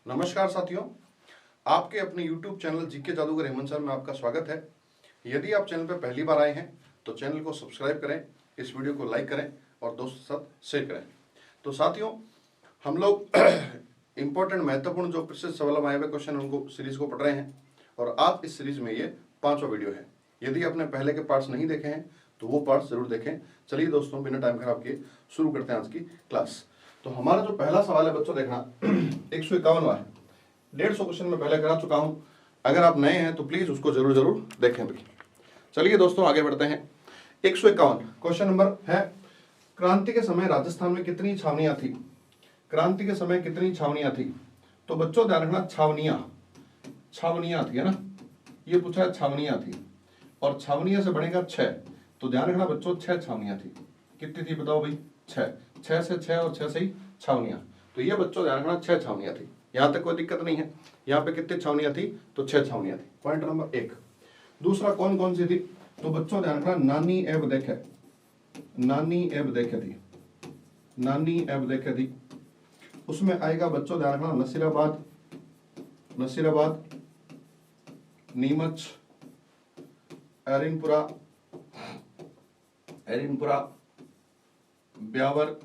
नमस्कार साथियों, आपके अपने YouTube चैनल जीके जादूगर हेमंत सर में आपका स्वागत है। यदि आप चैनल पर पहली बार आए हैं तो चैनल को सब्सक्राइब करें, इस वीडियो को लाइक करें और दोस्तों के साथ शेयर करें। तो साथियों, हम लोग इम्पोर्टेंट महत्वपूर्ण जो प्रश्न सवाल आए हुए क्वेश्चन उनको सीरीज को पढ़ रहे हैं और आज इस सीरीज में ये 5वां वीडियो है। यदि आपने पहले के पार्ट्स नहीं देखे हैं तो वो पार्ट्स जरूर देखें। चलिए दोस्तों, बिना टाइम खराब किए शुरू करते हैं आज की क्लास। तो हमारा जो पहला सवाल है बच्चों, देखना 151वां है। 150 क्वेश्चन में पहले करा चुका हूं। अगर आप नए हैं तो प्लीज उसको जरूर जरूर देखें भाई। चलिए दोस्तों, आगे बढ़ते हैं। 151 क्वेश्चन नंबर है, क्रांति के समय राजस्थान में कितनी छावनियां थी? क्रांति के समय कितनी छावनियां थी? तो बच्चों ध्यान रखना, छावनियां थी, है ना। ये पूछा है छावनियां थी और छावनियां से बनेगा 6। तो ध्यान रखना बच्चों, 6 छावनियां थी। कितनी थी बताओ भाई? 6 से 6 और 6 से ही छावनियां। तो ये बच्चों ध्यान रखना 6 छावनियां थी। यहां तक कोई दिक्कत नहीं है। यहाँ पे कितनी छावनियां थी? तो 6 छावनियां थी। Point number 1। दूसरा कौन कौन सी थी? तो बच्चों ध्यान रखना, नानी एब देखे थी। नानी एब देखे थी। उसमें आएगा बच्चों ध्यान रखना, नसीराबाद, नीमच, एरिनपुरा, ब्यावर,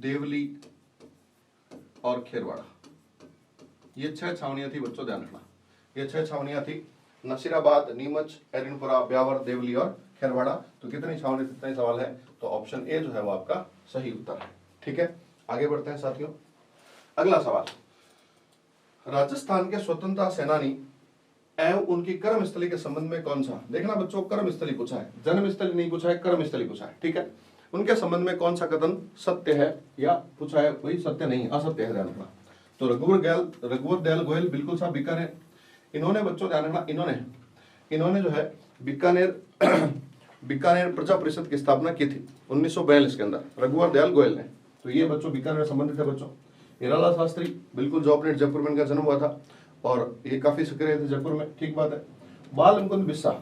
देवली और खेरवाड़ा। ये 6 छावनियां थी बच्चों, ध्यान रखना। ये 6 छावनियां थी, नसीराबाद, नीमच, एरिनपुरा, ब्यावर, देवली और खेरवाड़ा। तो कितनी छावनी, कितने सवाल है? तो ऑप्शन ए जो है वो आपका सही उत्तर है। ठीक है, आगे बढ़ते हैं साथियों। अगला सवाल, राजस्थान के स्वतंत्रता सेनानी एवं उनकी कर्मस्थली के संबंध में कौन सा? देखना बच्चों, कर्मस्थली पूछा है, जन्मस्थली नहीं पूछा है, कर्मस्थली पूछा है। ठीक है, उनके संबंध में कौन सा कथन सत्य है या पूछा है वही सत्य नहीं, असत्य है, ध्यान रखना। तो रघुवर दयाल गोयल बिल्कुल सा बीकानेर। इन्होंने बच्चों ध्यान रखना, इन्होंने जो है बीकानेर प्रजा परिषद की स्थापना की थी 1942 के अंदर, रघुवर दयाल गोयल ने। तो ये बच्चों बीकानेर संबंधित है बच्चों। हिरालाल शास्त्री, बिल्कुल जो अपने जयपुर में इनका जन्म हुआ था और ये काफी सक्रिय थे जयपुर में, ठीक बात है। बाल मुकुंद बिस्सा,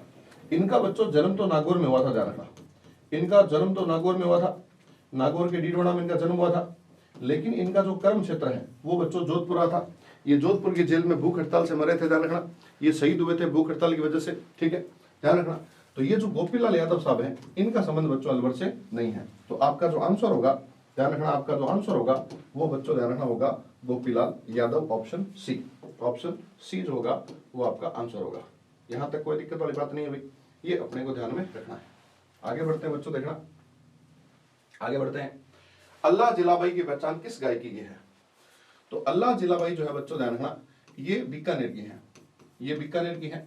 इनका बच्चों जन्म तो नागौर में हुआ था, ध्यान रखना। इनका जन्म तो नागौर में हुआ था, नागौर के डीडवाड़ा में इनका जन्म हुआ था, लेकिन इनका जो कर्म क्षेत्र है वो बच्चों जोधपुरा था। ये जोधपुर की जेल में भूख हड़ताल से मरे थे, ध्यान रखना। ये शहीद हुए थे भूख हड़ताल की वजह से, ठीक है, ध्यान रखना। तो ये जो गोपीलाल यादव साहब हैं, इनका संबंध बच्चों अलवर से नहीं है। तो आपका जो आंसर होगा, ध्यान रखना, आपका जो आंसर होगा वो बच्चों ध्यान रखना होगा Gopilal Yadav, option C. Option C जो होगा वो आपका आंसर होगा। यहां तक कोई दिक्कत वाली बात नहीं है भाई, ये अपने को ध्यान में रखना है। आगे बढ़ते हैं बच्चों, देखना आगे बढ़ते हैं। अल्लाह जिलाबाई की पहचान किस गायकी की है? तो अल्लाह जिलाबाई जो है बच्चों ध्यान रखना, ये बीकानेर की है, ये बीकानेर की है।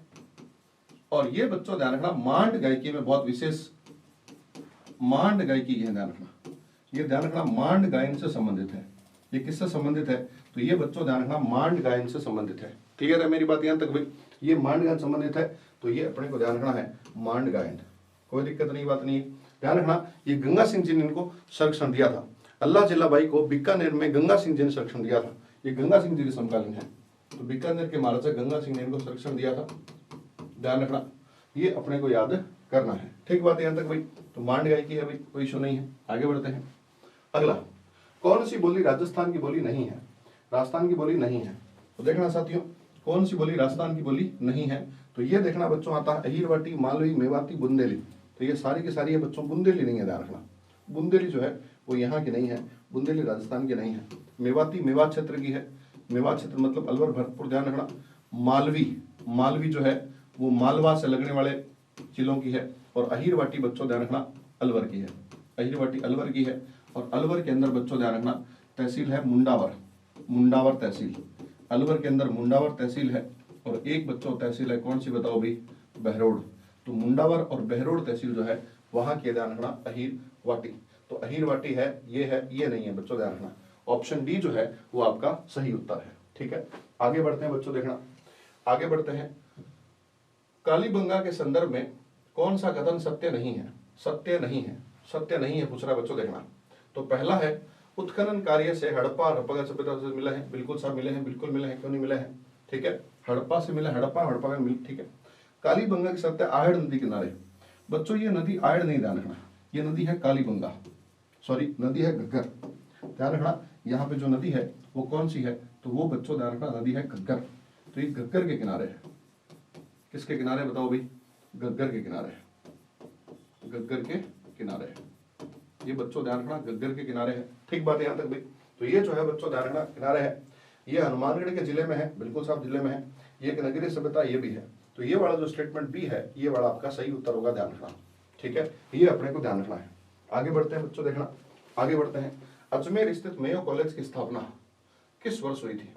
और ये बच्चों ध्यान रखना मांड गायकी में बहुत विशेष, मांड गायकी की है, ध्यान रखना। ये ध्यान रखना मांड गायन से संबंधित है। ये किससे संबंधित है? तो ये बच्चों ध्यान रखना मांड गायन से संबंधित है। क्लियर है मेरी बात यहां तक भाई? ये मांड गायन संबंधित है, तो ये अपने को ध्यान रखना है मांड गायन। कोई दिक्कत नहीं, बात नहीं है, ध्यान रखना। ये गंगा सिंह जी ने इनको संरक्षण दिया था। अल्लाह जिलाबाई को बीकानेर में गंगा सिंह जी ने संरक्षण दिया था। ये गंगा सिंह जी के समकालीन है। तो बीकानेर के महाराजा गंगा सिंह ने इनको संरक्षण दिया था, ध्यान रखना। ये अपने को याद करना है, ठीक बात है यहां तक भाई? तो मांड गायकी है भाई, कोई इशू नहीं है। आगे बढ़ते हैं। अगला, कौन सी बोली राजस्थान की बोली नहीं है? राजस्थान की बोली नहीं है। तो देखना साथियों, कौन सी बोली राजस्थान की बोली नहीं है? तो ये देखना बच्चों आता है अहीरवाटी, मालवी, मेवाती, बुंदेली। तो ये सारी की सारी है बच्चों, बुंदेली नहीं है, ध्यान रखना। बुंदेली जो है वो यहाँ की नहीं है, बुंदेली राजस्थान की नहीं है। मेवाती मेवात क्षेत्र की है, मेवात क्षेत्र मतलब अलवर भरतपुर, ध्यान रखना। मालवी जो है वो मालवा से लगने वाले जिलों की है। और अहीरवाटी बच्चों ध्यान रखना अलवर की है, अहीरवाटी अलवर की है। और अलवर के अंदर बच्चों ध्यान रखना तहसील है मुंडावर तहसील। अलवर के अंदर मुंडावर तहसील है और एक बच्चों तहसील है, कौन सी बताओ भाई? बहरोड। तो मुंडावर और बहरोड तहसील जो है वहां के ध्यान रखना अहीरवाटी। तो अहीरवाटी है, ये नहीं है बच्चों, ध्यान रखना। ऑप्शन डी जो है वो आपका सही उत्तर है, ठीक है। आगे बढ़ते हैं बच्चों, देखना आगे बढ़ते हैं। कालीबंगा के संदर्भ में कौन सा कथन सत्य नहीं है? सत्य नहीं है पूछ रहा है बच्चों, देखना। तो पहला है, उत्खनन कार्य से हड़प्पा सभ्यता से मिले हैं, बिल्कुल सब मिले हैं, बिल्कुल मिले हैं, क्यों नहीं मिले हैं? ठीक है, हड़प्पा से मिले, हड़प्पा में मिले, ठीक है। कालीबंगा के सत्य आहड़ नदी किनारे। बच्चों ये नदी आहड़ नहीं, ध्यान रखना। ये नदी है कालीबंगा, नदी है घग्गर, ध्यान रखना। यहाँ पे जो नदी है वो कौन सी है, तो वो बच्चों ध्यान रखना नदी है घग्गर। तो ये घग्गर के किनारे है, किसके किनारे बताओ भाई, घग्गर के किनारे है, घग्गर के किनारे है, ये बच्चों ध्यान रखना घग्गर के किनारे है। ठीक बात है यहाँ तक भाई। तो ये जो है बच्चों ध्यान रखना किनारे है, ये हनुमानगढ़ के जिले में है, बिल्कुल साहब जिले में है। ये एक नगरीय सभ्यता ये भी है। तो ये वाला जो स्टेटमेंट बी है ये वाला आपका सही उत्तर होगा, ध्यान रखना। ठीक है, ये अपने को ध्यान रखना है। आगे बढ़ते हैं बच्चों, देखना आगे बढ़ते हैं। अजमेर स्थित मेयो कॉलेज की स्थापना किस वर्ष हुई थी?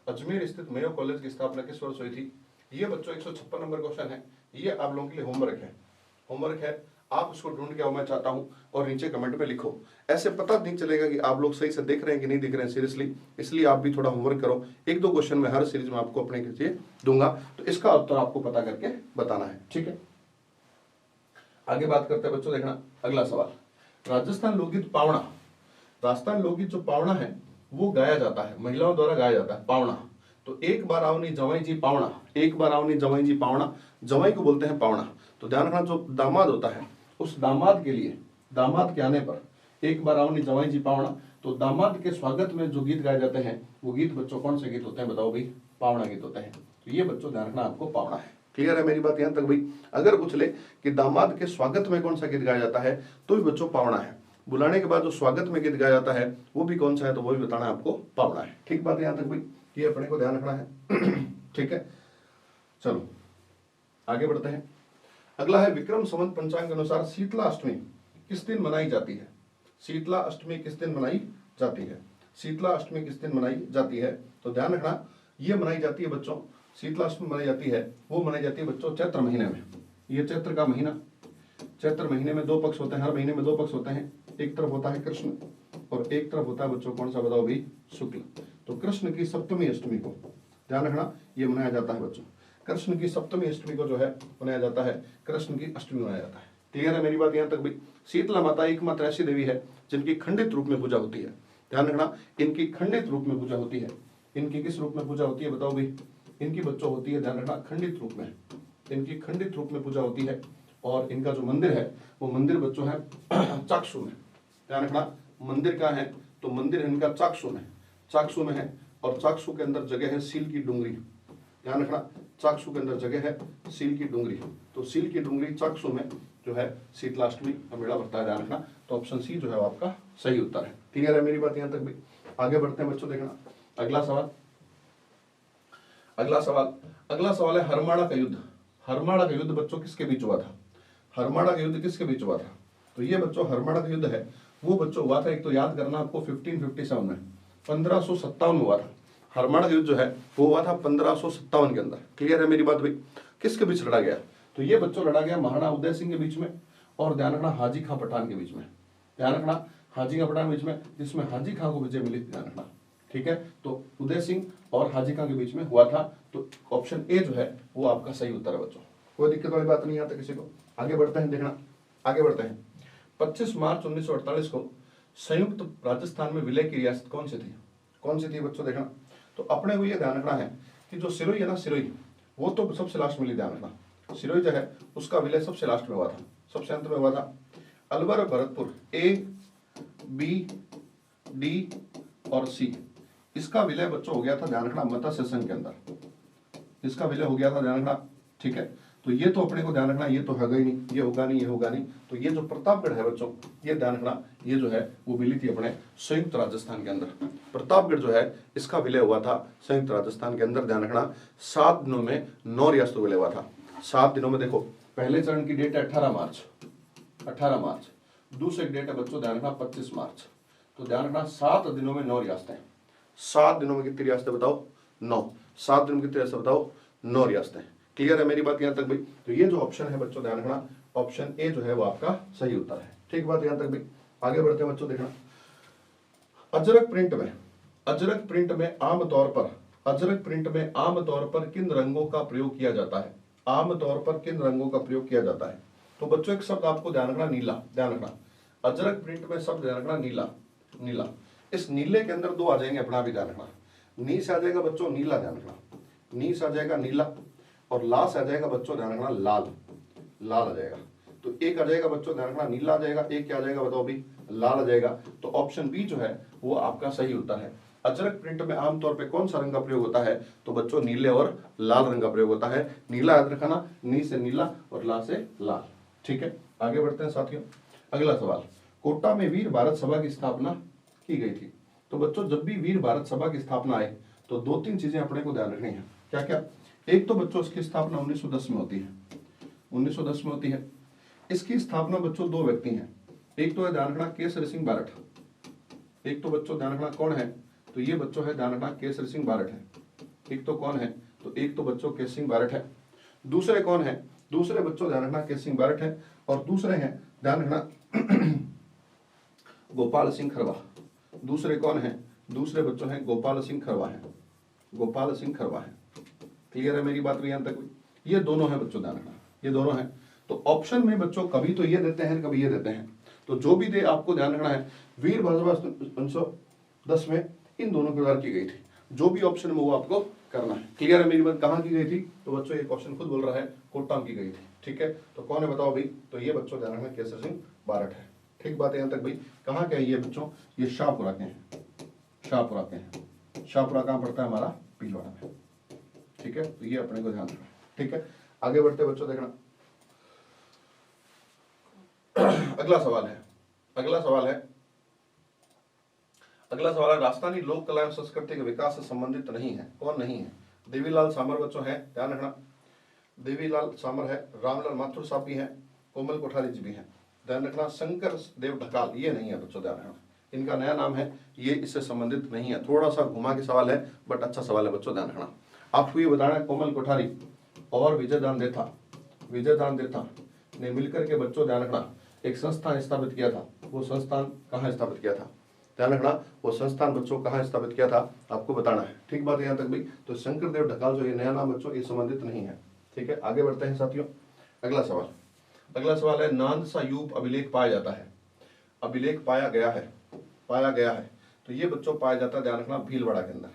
अजमेर स्थित मेयो कॉलेज की स्थापना किस वर्ष हुई थी? ये बच्चों 156 नंबर क्वेश्चन है, ये आप लोगों के लिए होमवर्क है। होमवर्क है, आप उसको ढूंढ के आओ, मैं चाहता हूं, और नीचे कमेंट में लिखो। ऐसे पता नहीं चलेगा कि आप लोग सही से देख रहे हैं कि नहीं दिख रहे हैं सीरियसली, इसलिए आप भी थोड़ा होमवर्क करो। एक दो क्वेश्चन में हर सीरीज में आपको अपने के लिए दूंगा, तो इसका उत्तर आपको पता करके बताना है। ठीक है, आगे बात करते हैं बच्चों, देखना अगला सवाल। राजस्थान लोकगीत पावना, राजस्थान लोकगीत जो पावना है वो गाया जाता है, महिलाओं द्वारा गाया जाता है पावना। तो एक बार आवनी जवाई जी पावना, एक बार आवनी जवाई जी पावना, जवाई को बोलते हैं पावना। तो ध्यान रखना, जो दामाद होता है उस दामाद के लिए, दामाद के आने पर एक बार आवनी जवाई जी पावना, तो दामाद के स्वागत में जो गीत गाए जाते हैं वो गीत बच्चों कौन से गीत होते हैं बताओ भाई? पावना गीत होते हैं। तो ये बच्चों ध्यान रखना आपको पावना है। क्लियर है मेरी बात यहाँ तक भाई? अगर पूछ ले कि दामाद के स्वागत में कौन सा गीत गाया जाता है तो भी बच्चों पावना है। बुलाने के बाद जो स्वागत में गीत गाया जाता है वो भी कौन सा है, तो वो भी बताना है आपको, पावना है। ठीक बात है यहाँ तक भाई, ये अपने को ध्यान रखना है। ठीक है, चलो आगे बढ़ते हैं। अगला है विक्रम संवत पंचांग के अनुसार शीतला अष्टमी किस दिन मनाई जाती है? शीतला अष्टमी किस दिन मनाई जाती है? शीतला अष्टमी किस दिन मनाई जाती है? तो ध्यान रखना, ये मनाई जाती है बच्चों, शीतला अष्टमी मनाई जाती है, वो मनाई जाती है बच्चों चैत्र महीने में। ये चैत्र का महीना, चैत्र महीने में दो पक्ष होते हैं, हर महीने में दो पक्ष होते हैं। एक तरफ होता है कृष्ण और एक तरफ होता है बच्चों कौन सा बताओ भाई? शुक्ल। तो कृष्ण की सप्तमी अष्टमी को ध्यान रखना ये मनाया जाता है बच्चों, कृष्ण की सप्तमी अष्टमी को जो है मनाया जाता है, कृष्ण की अष्टमी मनाया जाता है। क्लियर है मेरी बात यहाँ तक भाई? शीतला माता एकमात्र ऐसी देवी है जिनकी खंडित रूप में पूजा होती है। ध्यान रखना, इनकी खंडित रूप में पूजा होती है। इनकी किस रूप में पूजा होती है बताओ भाई? इनकी बच्चों होती है, ध्यान रखना, खंडित रूप में, इनकी खंडित रूप में पूजा होती है। और इनका जो मंदिर है वो मंदिर बच्चों है चाक्षु में। ध्यान रखना, मंदिर का है तो मंदिर इनका चाक्षु में, चाक्षु में है। और चाक्षु के अंदर जगह है सील की डूंगरी। ध्यान रखना, चाक्षु के अंदर जगह है सील की डूंगरी। तो सील की डूंगरी चाक्षु में जो है शीतलाष्टमी का मेला भरता है। ध्यान रखना, तो ऑप्शन सी जो है आपका सही उत्तर है। क्लियर है मेरी बात यहाँ तक भी? आगे बढ़ते हैं बच्चों, देखना अगला सवाल। अगला सवाल है हरमाड़ा का युद्ध। हरमाड़ा का युद्ध बच्चों किसके बीच हुआ था? हरमाड़ा का युद्ध किसके बीच हुआ था? तो ये बच्चों हरमाड़ा का युद्ध है वो बच्चों हुआ था, एक तो याद करना आपको 1557 में, 1557 में हुआ था। हरमाड़ा का युद्ध जो है वो हुआ था 1557 के अंदर। क्लियर है मेरी बात भाई? किसके बीच लड़ा गया? तो ये बच्चों लड़ा गया महाराणा उदय सिंह के बीच में और ध्यान रखना हाजी खां पठान के बीच में। ध्यान रखना, हाजी खां पठान के बीच में, जिसमें हाजी खां को विजय मिली। ध्यान रखना, ठीक है। तो उदय सिंह और हाजी खां के बीच में हुआ था। तो ऑप्शन ए जो है वो आपका सही उत्तर है बच्चों, कोई दिक्कत वाली बात नहीं आता किसी को। आगे बढ़ते हैं, देखना आगे बढ़ते हैं। 25 मार्च 1948 को संयुक्त राजस्थान में विलय की रियासत कौन सी थी? कौन सी थी बच्चों? देखना, तो अपने को ये ध्यान रखना है कि जो सिरोही है ना, सिरोही वो तो सबसे लास्ट में, ध्यान रखना सिरोही जो है उसका विलय सबसे लास्ट में हुआ था, सबसे अंत में हुआ था। अलवर और भरतपुर ए बी डी और सी, इसका विलय बच्चों हो गया था, ध्यान रखना, मत्स्य संघ के अंदर इसका विलय हो गया था। ध्यान रखना, ठीक है। तो ये तो अपने को ध्यान रखना, ये तो होगा ही नहीं, ये होगा नहीं, ये होगा नहीं। तो ये जो प्रतापगढ़ है बच्चों, ये ध्यान रखना, ये जो है वो मिली थी अपने संयुक्त राजस्थान के अंदर। प्रतापगढ़ जो है इसका विलय हुआ था संयुक्त राजस्थान के अंदर। ध्यान रखना, 7 दिनों में 9 रियासतों विलय हुआ था। 7 दिनों में देखो, पहले चरण की डेट है 18 मार्च। दूसरे डेट है बच्चों ध्यान रखना 25 मार्च। तो ध्यान रखना 7 दिनों में 9 रियासतें। 7 दिनों में कितनी रियासतें बताओ? 9। 7 दिनों में कितनी रियासतें बताओ? 9 रियासतें। क्लियर है मेरी बात यहाँ तक भाई? तो ये जो ऑप्शन है बच्चों ध्यान रखना, ऑप्शन ए जो है वो आपका सही उत्तर है। ठीक बात यहाँ तक भाई? आगे बढ़ते हैं बच्चों, देखना अजरक प्रिंट में आमतौर पर किन रंगों का प्रयोग किया जाता है? आमतौर पर किन रंगों का प्रयोग किया जाता है? तो बच्चों एक शब्द आपको ध्यान रखना, नीला। ध्यान रखना, अजरक प्रिंट में शब्द ध्यान रखना नीला। इस नीले के अंदर 2 आ जाएंगे, अपना भी ध्यान रखना। नी से आ जाएगा बच्चों नीला, ध्यान रखना, नी से आ जाएगा नीला, और ला से आ जाएगा बच्चों ध्यान रखना लाल आ जाएगा। तो एक आ जाएगा बच्चों ध्यान रखना नीला आ जाएगा, एक क्या आ जाएगा बताओ भी? लाल आ जाएगा। तो ऑप्शन बी जो है वो आपका सही उत्तर है। अजरक प्रिंट में आमतौर पे कौन सा रंग का प्रयोग होता है? तो बच्चों नीले और लाल रंग का प्रयोग होता है। नीला याद रखना, नी से नीला और ला से लाल। ठीक है, आगे बढ़ते हैं साथियों। अगला सवाल, कोटा में वीर भारत सभा की स्थापना की गई थी। तो बच्चों जब भी वीर भारत सभा की स्थापना आए तो 2-3 चीजें अपने को ध्यान रखनी है। क्या क्या? एक तो बच्चों इसकी स्थापना 1910 में होती है, 1910 में होती है। इसकी स्थापना बच्चों 2 व्यक्ति हैं, एक तो है ध्यान रखना केसरी सिंह बारठ। एक तो बच्चों ध्यान रखना कौन है? तो ये बच्चों है ध्यान रखना केसरी सिंह बारठ है। एक तो कौन है? तो एक तो बच्चों केसरी सिंह बारठ है। दूसरे कौन है? दूसरे बच्चों ध्यान रखना केसरी सिंह बारठ है और दूसरे हैं ध्यान रखना गोपाल सिंह खरवा। दूसरे कौन है? दूसरे बच्चों हैं गोपाल सिंह खरवा है, गोपाल सिंह खरवा है। क्लियर है मेरी बात यहां तक? ये दोनों है बच्चों, ध्यान रखना ये दोनों हैं। तो ऑप्शन में बच्चों कभी तो ये देते हैं कभी ये देते हैं, तो जो भी दे आपको ध्यान रखना है वीर भारत सभा 1910 में इन दोनों के द्वारा की गई थी। जो भी ऑप्शन में वो आपको करना है। क्लियर है मेरी बात? कहाँ की गई थी? तो बच्चों ये क्वेश्चन खुद बोल रहा है कोटा में की गई थी। ठीक है, तो कौन है बताओ भाई? तो ये बच्चों ध्यान रखना केसरी सिंह बारठ है। ठीक बात है यहाँ तक भाई? कहाँ के हैं ये बच्चों? ये शाहपुरा के हैं, शाहपुरा के हैं। शाहपुरा कहाँ पड़ता है? हमारा भीलवाड़ा में। ठीक है, तो ये अपने को ध्यान रखना। ठीक है, आगे बढ़ते बच्चों देखना। अगला सवाल है, अगला सवाल है राजस्थानी लोक कला एवं संस्कृति के विकास से संबंधित नहीं है। कौन नहीं है? देवीलाल सामर बच्चों है, ध्यान रखना देवीलाल सामर है, रामलाल माथुर साहब भी हैं, कोमल कोठारी जी भी हैं। ध्यान रखना शंकर देव ढकाल ये नहीं है बच्चों, ध्यान रखना इनका नया नाम है, ये इससे संबंधित नहीं है। थोड़ा सा घुमा के सवाल है बट अच्छा सवाल है बच्चों, ध्यान रखना। आपको ये बताना है कोमल कोठारी और विजयदान देथा ने मिलकर के बच्चों ध्यान रखना एक संस्थान स्थापित किया था। वो संस्थान कहाँ स्थापित किया था? ध्यान रखना वो संस्थान बच्चों कहाँ स्थापित किया था आपको बताना है। ठीक बात है यहाँ तक भाई? तो शंकर देव ढकाल जो ये नया नाम बच्चों ये संबंधित नहीं है। ठीक है, आगे बढ़ते हैं साथियों। अगला सवाल है नांद सा यूप अभिलेख पाया जाता है। अभिलेख पाया गया है तो ये बच्चों पाया जाता है ध्यान रखना भीलवाड़ा के अंदर।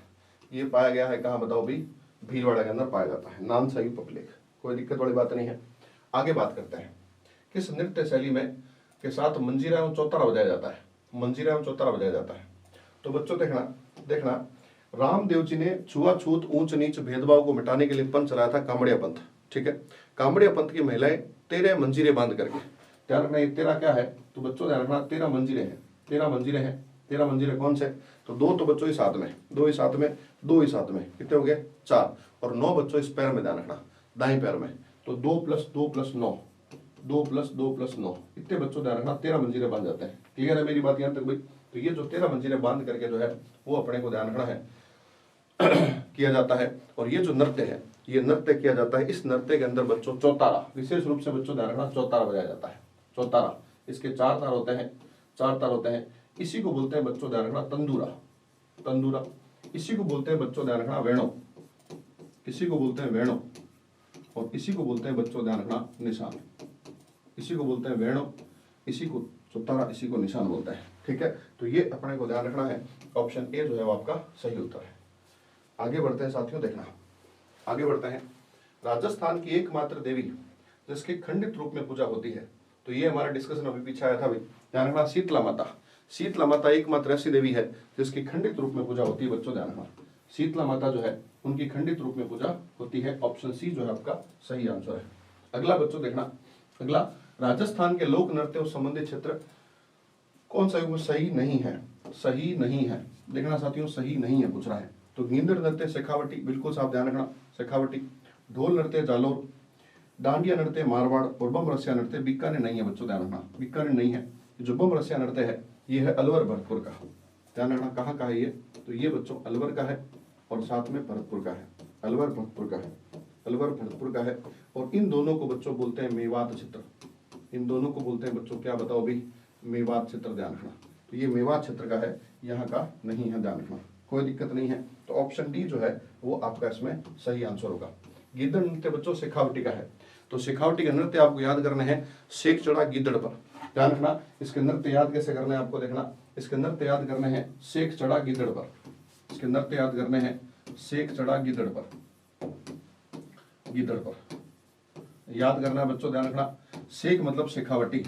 ये पाया गया है कहाँ बताओ भाई? भीलवाड़ा के अंदर पाया जाता है नांद सा यूप अभिलेख। कोई दिक्कत वाली बात नहीं है। आगे बात करते हैं किस नृत्य शैली में के साथ मंजीरा एवं चौतारा बजाया जाता है? मंजीरा एवं चौतारा बजाया जाता है। तो बच्चों देखना रामदेव जी ने छुआछूत ऊंच नीच भेदभाव को मिटाने के लिए पंथ चलाया था कामड़िया पंथ। ठीक है, कामड़िया पंथ की महिलाएं 13 मंजीरे बांध करके, ध्यान रखना ये 13 क्या है? तो बच्चों ध्यान रखना 13 मंजीरे हैं, 13 मंजीरे हैं। 13 मंजीरे कौन से? तो 2 तो बच्चों ही साथ में, 2 ही साथ में, 2 ही साथ में, कितने हो गए? 4 और 9 बच्चों इस पैर में ध्यान रखना दाएं पैर में। तो 2 + 2 + 9, 2 + 2 + 9 इतने बच्चों ध्यान रखना 13 मंजीरे बांध जाते हैं। क्लियर है मेरी बात यहाँ तक भाई? तो ये जो 13 मंजीरे बांध करके जो है वो अपने को ध्यान रखना है किया जाता है। और ये जो नृत्य है ये नृत्य किया जाता है। इस नृत्य के अंदर बच्चों चौतारा विशेष रूप से बच्चों ध्यान रखना चौतारा बजाया जाता है। चौतारा इसके 4 तार होते हैं, 4 तार होते हैं। इसी को बोलते हैं बच्चों ध्यान रखना तंदूरा। इसी को बोलते हैं बच्चों ध्यान रखना वेणो, इसी को बोलते हैं वेणो और इसी को बोलते हैं बच्चों ध्यान रखना निशान। इसी को बोलते हैं वेणो, इसी को चौतारा, इसी को निशान बोलते हैं। ठीक है, तो ये अपने को ध्यान रखना है। ऑप्शन ए जो है वो आपका सही उत्तर है। आगे बढ़ते हैं साथियों, देखना आगे बढ़ते हैं। राजस्थान की एकमात्र देवी जिसकी खंडित रूप में पूजा होती है, तो ये हमारा डिस्कशन अभी पीछे आया था भाई, ध्यान रखना शीतला माता। शीतला माता एकमात्र ऐसी देवी है जिसकी खंडित रूप में पूजा होती है बच्चों, ध्यान रखना शीतला माता जो है उनकी खंडित रूप में पूजा होती है। ऑप्शन सी जो है आपका सही आंसर है। अगला बच्चों देखना, अगला राजस्थान के लोक नृत्य संबंधित क्षेत्र कौन सा वो सही नहीं है? सही नहीं है, देखना साथियों सही नहीं है पूछ रहा है। तो गींदड़ नृत्य शेखावटी, बिल्कुल साफ ध्यान रखना शेखावटी। ढोल नृत्य जालोर, डांडिया नृत्य मारवाड़ और बम रसिया नृत्य बीकानेर नहीं है बच्चों, ध्यान रखना बीकानेर नहीं है। जो बम रसिया नृत्य है ये है अलवर भरतपुर का, ध्यान रखना कहाँ का है ये? तो ये बच्चों अलवर का है और साथ में भरतपुर का है, अलवर भरतपुर का है, अलवर भरतपुर का है। और इन दोनों को बच्चों बोलते हैं मेवात क्षेत्र। इन दोनों को बोलते हैं बच्चों क्या बताओ भाई? मेवात क्षेत्र, ध्यान रखना। तो ये मेवात क्षेत्र का है, यहाँ का नहीं है, ध्यान रखना कोई दिक्कत नहीं है। तो ऑप्शन डी जो है वो आपका इसमें सही आंसर होगा। गीदड़ नृत्य बच्चों शेखावटी का है। तो शेखावटी का नृत्य आपको याद करने हैं शेख चढ़ा गीदड़ पर, ध्यान रखना। इसके नृत्य याद कैसे करने हैं आपको देखना, इसके नृत्य याद करने हैं शेख चढ़ा गीदड़ पर, इसके नृत्य याद करने हैं शेख चढ़ा गीदड़ पर, गीदड़ पर याद करना है बच्चों, ध्यान रखना। शेख मतलब शेखावटी,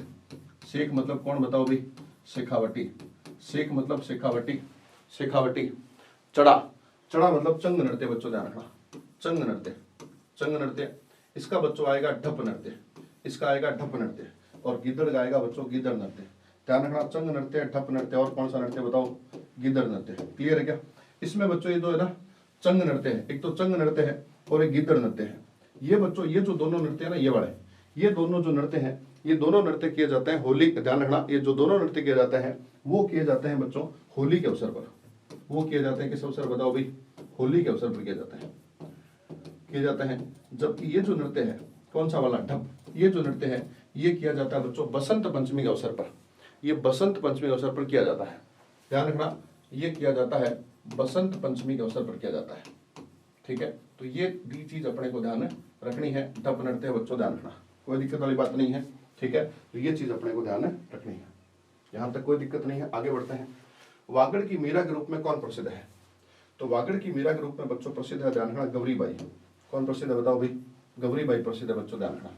शेख मतलब कौन बताओ भाई? शेखावटी, शेख मतलब शेखावटी, शेखावटी। चढ़ा, चढ़ा मतलब चंग नृत्य बच्चों ध्यान रखना, चंग नृत्य, चंग नृत्य। इसका बच्चों आएगा ढप नृत्य, इसका आएगा ढप नृत्य, और गिद्दड़ गाएगा बच्चों गिद्दड़ नृत्य। ध्यान रखना, चंग नृत्य, ढप नृत्य, और कौन सा नृत्य बताओ, गिद्दड़ नृत्य। क्लियर है क्या? इसमें बच्चों ये दो है ना चंग नृत्य है, एक तो चंग नृत्य है और एक गिद्दड़ नृत्य है। ये बच्चों ये जो दोनों नृत्य है ना, ये वाले, ये दोनों जो नृत्य हैं, ये दोनों नृत्य किए जाते हैं होली, ध्यान रखना, ये जो दोनों नृत्य किए जाते हैं वो किए जाते हैं बच्चों होली के अवसर पर। वो किए जाते हैं किस अवसर, बताओ भाई, होली के अवसर पर किए जाते हैं, किए जाते हैं। जबकि ये जो नृत्य है कौन सा वाला, ढप, ये जो नृत्य है ये किया जाता है बच्चों बसंत पंचमी के अवसर पर, ये बसंत पंचमी के अवसर पर किया जाता है। ध्यान रखना, ये किया जाता है बसंत पंचमी के अवसर पर किया जाता है। ठीक है, तो ये दी चीज अपने को ध्यान रखनी है। ढप नृत्य बच्चों ध्यान रखना, कोई दिक्कत वाली बात नहीं है। ठीक है, तो ये चीज अपने को ध्यान रखनी है, यहां तक कोई दिक्कत नहीं है। आगे बढ़ते हैं। वागड़ की मीरा के रूप में कौन प्रसिद्ध है? तो वागड़ की मीरा के रूप में बच्चों प्रसिद्ध है, ध्यान रखना, गौरी बाई। कौन प्रसिद्ध है बताओ भाई, गौरी बाई प्रसिद्ध है बच्चों, ध्यान रखना।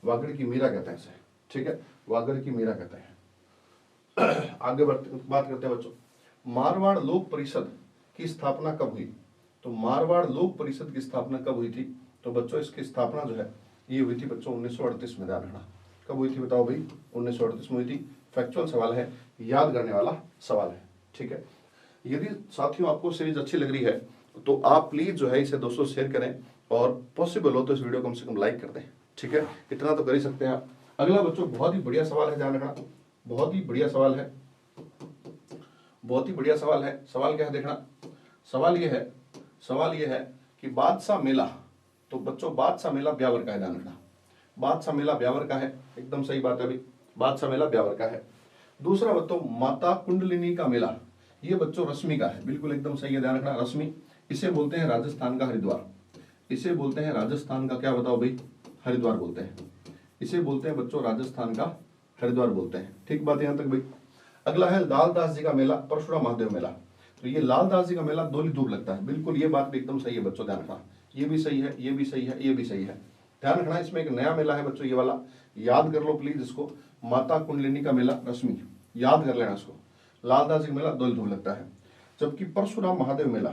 वागड़ की मीरा कहते हैं इसे, ठीक है, वागड़ की मीरा कहते हैं। आगे बात करते हैं बच्चों, मारवाड़ लोक परिषद की स्थापना कब हुई? तो मारवाड़ लोक परिषद की स्थापना कब हुई थी? तो बच्चों इसकी स्थापना जो है ये हुई थी बच्चों 1938 में। ध्यान रखना, कब हुई थी बताओ भाई, 1938 में हुई थी। फैक्चुअल सवाल है, याद करने वाला सवाल है। ठीक है, यदि साथियों आपको सीरीज अच्छी लग रही है तो आप प्लीज जो है इसे दोस्तों शेयर करें, और पॉसिबल हो तो इस वीडियो को कम से कम लाइक कर दें। ठीक है, इतना तो कर ही सकते हैं आप। अगला बच्चों बहुत ही बढ़िया सवाल है, ध्यान रखना, बहुत ही बढ़िया सवाल है, बहुत ही बढ़िया सवाल है। सवाल क्या है देखना, सवाल ये है कि बादशाह मेला, तो बच्चों बादशाह मेला ब्यावर का है, ध्यान रखना, बादशाह मेला ब्यावर का है, एकदम सही बात है अभी, बादशाह मेला ब्यावर का है। दूसरा बच्चों माता कुंडलिनी का मेला, ये बच्चों रश्मि का है, बिल्कुल एकदम सही है, ध्यान रखना, रश्मि। इसे बोलते हैं राजस्थान का हरिद्वार, इसे बोलते हैं राजस्थान का क्या बताओ भाई, हरिद्वार बोलते हैं, इसे बोलते हैं बच्चों राजस्थान का हरिद्वार बोलते हैं। ठीक बात यहां तक भाई। अगला है लालदास जी का मेला, परशुराम महादेव मेला। तो ये लालदास जी का मेला दोली दूर लगता है, बिल्कुल ये बात भी एकदम सही है बच्चों, ध्यान रखना, ये भी सही है, ये भी सही है, ये भी सही है। ध्यान रखना, इसमें एक नया मेला है बच्चों, ये वाला याद कर लो प्लीज इसको, माता कुंडलिनी का मेला रश्मि, याद कर लेना इसको। लालदास जी का मेला दोली दूर लगता है। जबकि परशुराम महादेव मेला,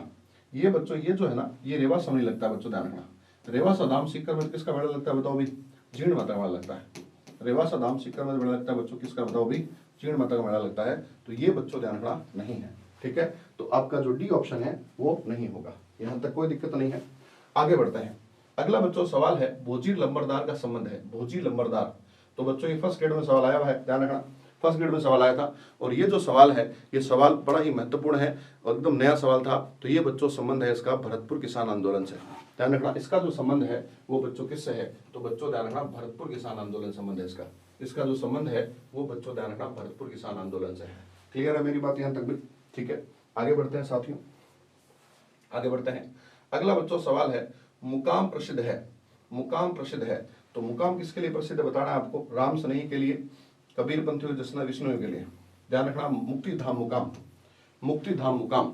ये बच्चों ये जो है ना ये रेवासा में लगता है बच्चों, ध्यान रखना। रेवासा धाम सीकर में किसका मेला लगता है बताओ भाई, जीर्ण माता का मेला लगता है। रेवासा धाम सीकर में मेला लगता है बच्चों, किसका बताओ भाई, जीर्ण माता का मेला लगता है। तो ये बच्चों ध्यान रखना नहीं है। ठीक है, तो आपका जो डी ऑप्शन है वो नहीं होगा, यहां तक कोई दिक्कत नहीं है। आगे बढ़ते हैं। अगला बच्चों सवाल है भोजी लंबरदार का संबंध है, भोजी लंबरदार। तो बच्चों ये फर्स्ट ग्रेड में सवाल आया हुआ है, ध्यान रखना, फर्स्ट ग्रेड में सवाल आया था। और ये जो सवाल है ये सवाल बड़ा ही महत्वपूर्ण है और एकदम नया सवाल था। तो ये बच्चों संबंध है इसका भरतपुर किसान आंदोलन से, ध्यान रखना। इसका जो संबंध है वो बच्चों किससे है? तो बच्चों ध्यान रखना भरतपुर किसान आंदोलन संबंध है इसका, इसका जो संबंध है वो बच्चों ध्यान रखना भरतपुर किसान आंदोलन से है। क्लियर है मेरी बात यहां तक भी? ठीक है, आगे बढ़ते हैं साथियों, आगे बढ़ते हैं। अगला बच्चों सवाल है मुकाम प्रसिद्ध है, मुकाम प्रसिद्ध है। तो मुकाम किसके लिए प्रसिद्ध बताना है आपको? राम स्नेही के लिए, कबीर पंथियों, जसना विष्णु के लिए। ध्यान रखना मुक्ति धाम मुकाम, मुक्ति धाम मुकाम।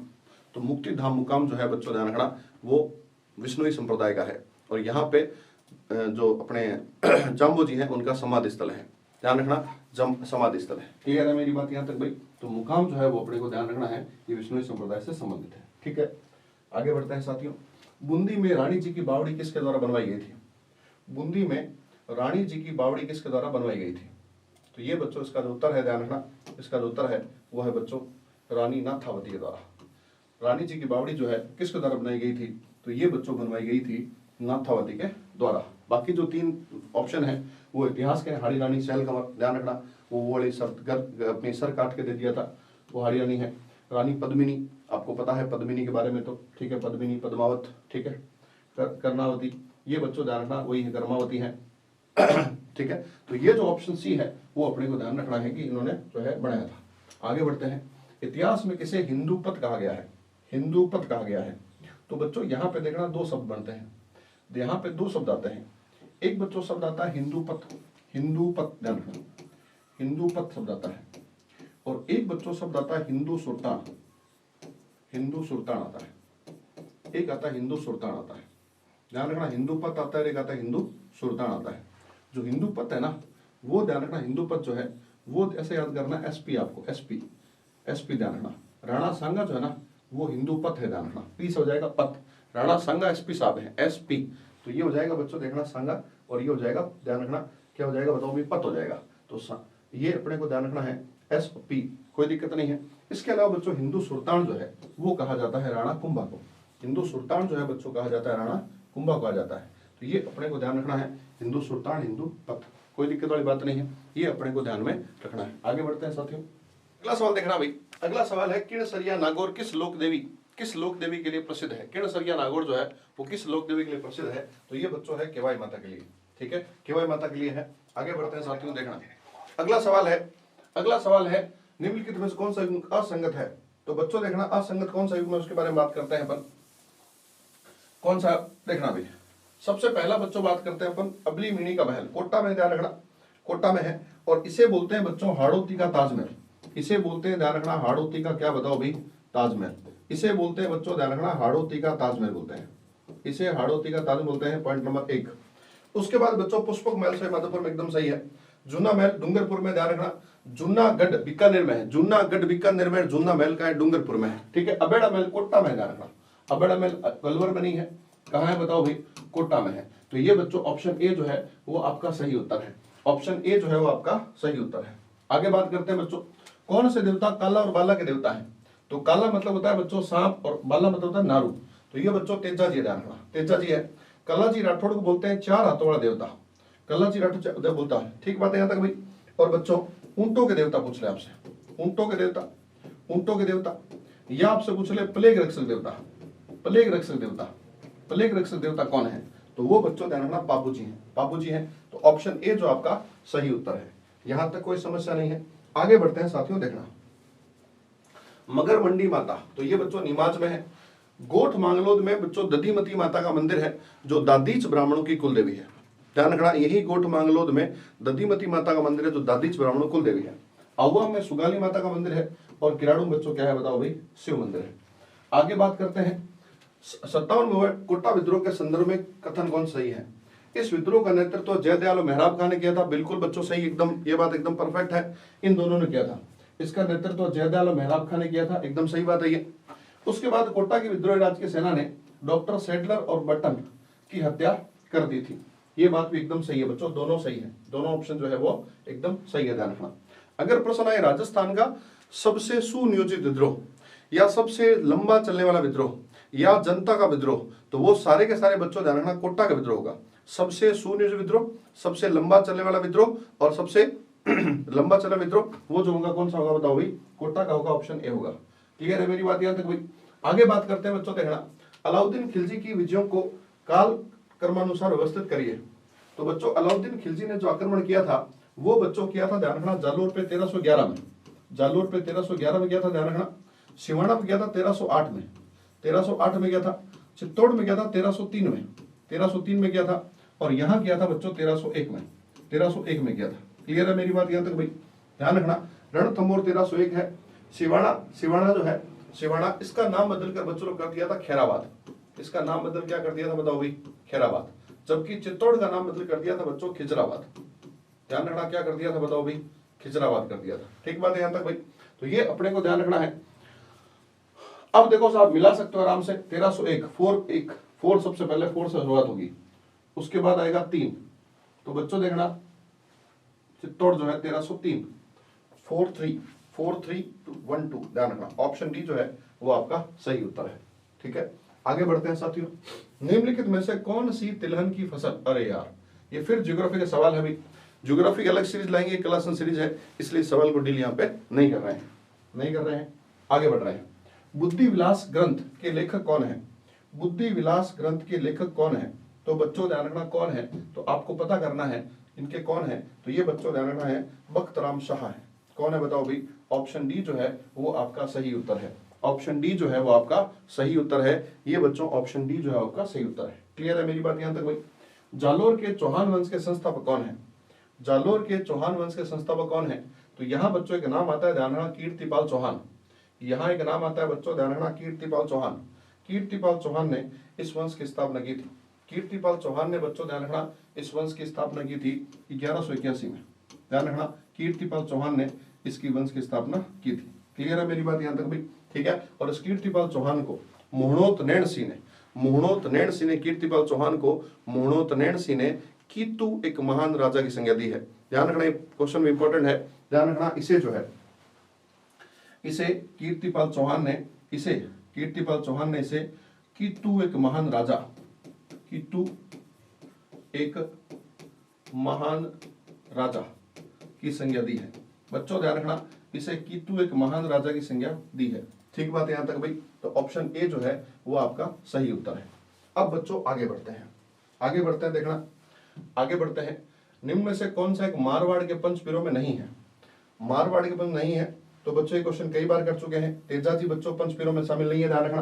तो मुक्ति धाम मुकाम जो है बच्चों ध्यान रखना वो विष्णुई संप्रदाय का है, और यहाँ पे जो अपने जाम्बू जी हैं उनका समाधि स्थल है, ध्यान रखना समाधि स्थल है। क्लियर है मेरी बात यहाँ तक भाई? तो मुकाम जो है वो अपने को ध्यान रखना है ये विष्णुई संप्रदाय से संबंधित है। ठीक है, आगे बढ़ते हैं साथियों। बूंदी में रानी जी की बावड़ी किसके द्वारा बनवाई गई थी? बूंदी में रानी जी की बावड़ी किसके द्वारा बनवाई गई थी? तो ये बच्चों इसका जो उत्तर है, ध्यान रखना, इसका जो उत्तर है वो है बच्चों रानी नाथावती के द्वारा। रानी जी की बावड़ी जो है किसके द्वारा बनाई गई थी? तो ये बच्चों बनवाई गई थी नाथावती के द्वारा। बाकी जो तीन ऑप्शन है वो इतिहास के, हाड़ी रानी शैल कंवर, ध्यान रखना वो वाली अपनी सर काट के दे दिया था, वो हाड़ी रानी है। रानी पद्मिनी, आपको पता है पद्मिनी के बारे में तो, ठीक है, पद्मिनी, पद्मावत, ठीक है, कर्णावती, ये बच्चों ध्यान रखना वही है, कर्मावती है। ठीक है, तो ये जो ऑप्शन सी है वो अपने को ध्यान रखना है कि इन्होंने जो है बनाया था। आगे बढ़ते हैं। इतिहास में किसे हिंदू पथ कहा गया है? हिंदू पथ कहा गया है। तो बच्चों यहाँ पे देखना दो शब्द बनते हैं, यहाँ पे दो शब्द आते हैं। एक बच्चों शब्द आता है हिंदू पथ, हिंदू पथ, ध्यान रखना हिंदू पथ शब्द आता है, और एक बच्चों शब्द आता है हिंदू सुल्तान, हिंदू सुल्तान आता है, एक आता है हिंदू सुल्तान आता है। ध्यान रखना हिंदू पथ आता है, एक आता है हिंदू सुल्तान आता है। जो हिंदू पथ है ना वो ध्यान रखना, हिंदू पथ जो है वो ऐसे याद करना एसपी, आपको एसपी, एसपी ध्यान रखना। राणा सांगा जो है ना वो हिंदू पथ है, ध्यान रखना। पी से हो जाएगा पथ, राणा सांगा एसपी साहब है, एसपी, तो ये हो जाएगा बच्चों देखना सांगा, और ये हो जाएगा ध्यान रखना क्या हो जाएगा बताओ भी, पथ हो जाएगा। तो ये अपने को ध्यान रखना है एसपी, कोई दिक्कत नहीं है। इसके अलावा बच्चों हिंदू सुल्तान जो है वो कहा जाता है राणा कुंभा को, हिंदू सुल्तान जो है बच्चों कहा जाता है राणा कुंभा कहा जाता है। तो ये अपने को ध्यान रखना है, हिंदू सुल्तान हिंदू पथ, कोई दिक्कत वाली बात नहीं है, ये अपने को ध्यान में रखना है। आगे बढ़ते हैं साथियों, अगला सवाल देखना भाई। अगला सवाल है किणसरिया नागौर किस लोक देवी के लिए प्रसिद्ध है। किणसरिया नागौर जो है वो किस लोक देवी के लिए प्रसिद्ध है, तो ये बच्चों है केवाई माता के लिए, ठीक है, केवाई माता के लिए है। आगे बढ़ते हैं साथियों, देखना अगला सवाल है निम्नलिखित में से कौन सा युग्म असंगत है। तो बच्चों देखना असंगत कौन सा युग्म है उसके बारे में बात करते हैं अपन, कौन सा देखना भाई। सबसे पहला बच्चों बात करते हैं अपन अबली मिनी का महल, कोटा में, ध्यान रखना कोटा में है, और इसे बोलते हैं बच्चों हाड़ौती का ताजमहल, इसे बोलते हैं ध्यान रखना हाड़ौती का क्या बताओ भाई, ताजमहल, इसे बोलते हैं बच्चों ध्यान रखना हाड़ौती का ताजमहल बोलते हैं, इसे हाड़ौती का ताजमहल बोलते हैं, पॉइंट नंबर 1। उसके बाद बच्चों पुष्पक महल से माधोपुर में एकदम सही है। जूना महल डूंगरपुर में, ध्यान रखना जूनागढ़ बीकानेर में है, जूनागढ़ बीकानेर में, जूना महल का है डूंगरपुर में है, ठीक है। अबेड़ा महल कोटा में, ध्यान रखना अबेड़ा महल अलवर में नहीं है, कहाँ है बताओ भाई, कोटा में है। तो ये बच्चों ऑप्शन ए जो है वो आपका सही उत्तर है, ऑप्शन ए जो है वो आपका सही उत्तर है। आगे बात करते हैं बच्चों, कौन से देवता काला और बाला के देवता है। तो काला मतलब होता है बच्चों सांप, और बाला मतलब होता है नारू। तो ये बच्चों तेजा जी, ध्यान रखना तेजा जी है। कल्लाजी राठौड़ को बोलते हैं चार हाथों वाला देवता, कल्लाजी राठौड़ बोलता है, ठीक बात है यहाँ तक भाई। और बच्चों ऊंटों के देवता पूछ ले आपसे, ऊंटों के देवता, या आपसे पूछ ले प्लेग रक्षक देवता, प्लेग रक्षक देवता कौन है, तो वो बच्चों ध्यान रखना बाबू जी हैं। तो ऑप्शन ए जो आपका सही उत्तर है, यहां तक कोई समस्या नहीं है। आगे बढ़ते हैं साथियों, देखना मगर मंडी माता, तो ये बच्चों नीमाज में है। गोठ मांगलोद में बच्चों दधीमती माता का मंदिर है जो दादीच ब्राह्मणों की कुल देवी है, ध्यान रखना यही गोठ मांगलोद में दधीमती माता का मंदिर है जो दादीच ब्राह्मणों कुल देवी है। आवा में सुगाली माता का मंदिर है, और किराड़ू बच्चों क्या है बताओ भाई, शिव मंदिर है। आगे बात करते हैं 57 कोटा विद्रोह के संदर्भ में कथन कौन सही है। इस विद्रोह का नेतृत्व तो जयदयाल और मेहराब खां ने किया था, बिल्कुल बच्चों सही, एकदम ये बात एकदम परफेक्ट है, इन दोनों ने किया था। इसका नेतृत्व तो जयदयाल और मेहराब खां ने किया था, एकदम सही बात है ये। उसके बाद कोटा की विद्रोही राज की सेना ने डॉक्टर सेडलर और बटन की हत्या कर दी थी, ये बात भी एकदम सही है बच्चों, दोनों सही है, दोनों ऑप्शन जो है वो एकदम सही है, ध्यान रखना। अगर प्रश्न आए राजस्थान का सबसे सुनियोजित विद्रोह, या सबसे लंबा चलने वाला विद्रोह, या जनता का विद्रोह, तो वो सारे के सारे बच्चों ध्यान रखना कोटा का विद्रोह होगा। सबसे सुनियोजित विद्रोह, सबसे लंबा चलने वाला विद्रोह, और सबसे लंबा चला विद्रोह, वो जो होगा कौन सा होगा बताओ भाई, कोटा का होगा, ऑप्शन ए होगा। क्लियर है मेरी बात यहाँ तक भाई। आगे बात करते हैं बच्चों, देखना अलाउद्दीन खिलजी की विजयों को काल क्रमानुसार व्यवस्थित करिए। तो बच्चों अलाउद्दीन खिलजी ने जो आक्रमण किया था वो बच्चों किया था, ध्यान रखना जालोर पे 1311 में, जालोर पे 1311 में किया था, ध्यान रखना। सिवाना पे किया था 1308 में, 1308 में किया था। चित्तौड़ में किया था 1303 में, 1303 में किया था। और यहाँ किया था बच्चों 1301 में, 1301 में किया था। क्लियर है मेरी बात यहाँ तक भाई, ध्यान रखना। रणथंभौर 1301 है। सिवाना जो है, सिवाना इसका नाम बदलकर बच्चों ने कर दिया था खैराबाद, इसका नाम बदल क्या कर दिया था बताओ भाई, खैराबाद। जबकि चित्तौड़ का नाम बदल कर दिया था बच्चों खिजराबाद, ध्यान रखना क्या कर दिया था बताओ भाई, खिजराबाद कर दिया था। ठीक बात है यहाँ तक भाई, तो ये अपने को ध्यान रखना है। अब देखो साहब मिला सकते हो आराम से 1301, 4 सबसे पहले 4 से शुरुआत होगी, उसके बाद आएगा 3, तो बच्चों देखना चित्तौड़ जो है 1303, 4312, ध्यान रखना ऑप्शन डी जो है वो आपका सही उत्तर है। ठीक है, आगे बढ़ते हैं साथियों। निम्नलिखित में से कौन सी तिलहन की फसल, अरे यार ये फिर ज्योग्राफी का सवाल है भाई, ज्योग्राफी की अलग सीरीज लाएंगे, क्लासन सीरीज है, इसलिए सवाल को डील यहाँ पे नहीं कर रहे हैं, आगे बढ़ रहे हैं। बुद्धि विलास ग्रंथ के लेखक कौन है, बुद्धि विलास ग्रंथ के लेखक कौन है, तो बच्चों ध्यान रखना कौन है, तो आपको पता करना है इनके कौन है, तो ये बच्चों ध्यान रखना है बख्त राम शाह है। कौन है बताओ भाई, ऑप्शन डी जो है वो आपका सही उत्तर है, ऑप्शन डी जो है वो आपका सही उत्तर है, ये बच्चों ऑप्शन डी जो है आपका सही उत्तर है। क्लियर है मेरी बात यहाँ तक भाई। जालोर के चौहान वंश के संस्थापक कौन है, जालोर के चौहान वंश के संस्थापक कौन है, तो यहाँ बच्चों एक नाम आता है, ध्यान रखना कीर्तिपाल चौहान, यहाँ एक नाम आता है बच्चों, ध्यान रखना कीर्तिपाल चौहान। कीर्तिपाल चौहान ने इस वंश की स्थापना की थी, कीर्तिपाल चौहान ने बच्चों ध्यान रखना इस वंश की स्थापना की थी 1181 में, ध्यान रखना कीर्तिपाल चौहान ने इसकी वंश की स्थापना की थी। क्लियर है मेरी बात यहाँ तक भाई, ठीक है। और इस कीर्तिपाल चौहान को मोहनोत नैण सिंह ने कीर्तिपाल चौहान को मोहनोत नैण सिंह ने कीतु एक महान राजा की संज्ञा दी है। ध्यान रखना, क्वेश्चन में इंपॉर्टेंट है, ध्यान रखना। इसे जो है इसे कीर्तिपाल चौहान ने इसे कीतु एक महान राजा, कीतु एक महान राजा की संज्ञा दी है। बच्चों ध्यान रखना, इसे कीतु एक महान राजा की संज्ञा दी है। ठीक बात है यहां तक भाई। तो ऑप्शन ए जो है वो आपका सही उत्तर है। अब बच्चों आगे बढ़ते हैं, देखना आगे बढ़ते हैं। निम्न में से कौन सा एक मारवाड़ के पंचपीरों में नहीं है? मारवाड़ के पंच नहीं है तो बच्चों ये क्वेश्चन कई बार कर चुके हैं। तेजाजी बच्चों पंचपीरों में शामिल नहीं है, ध्यान रखना,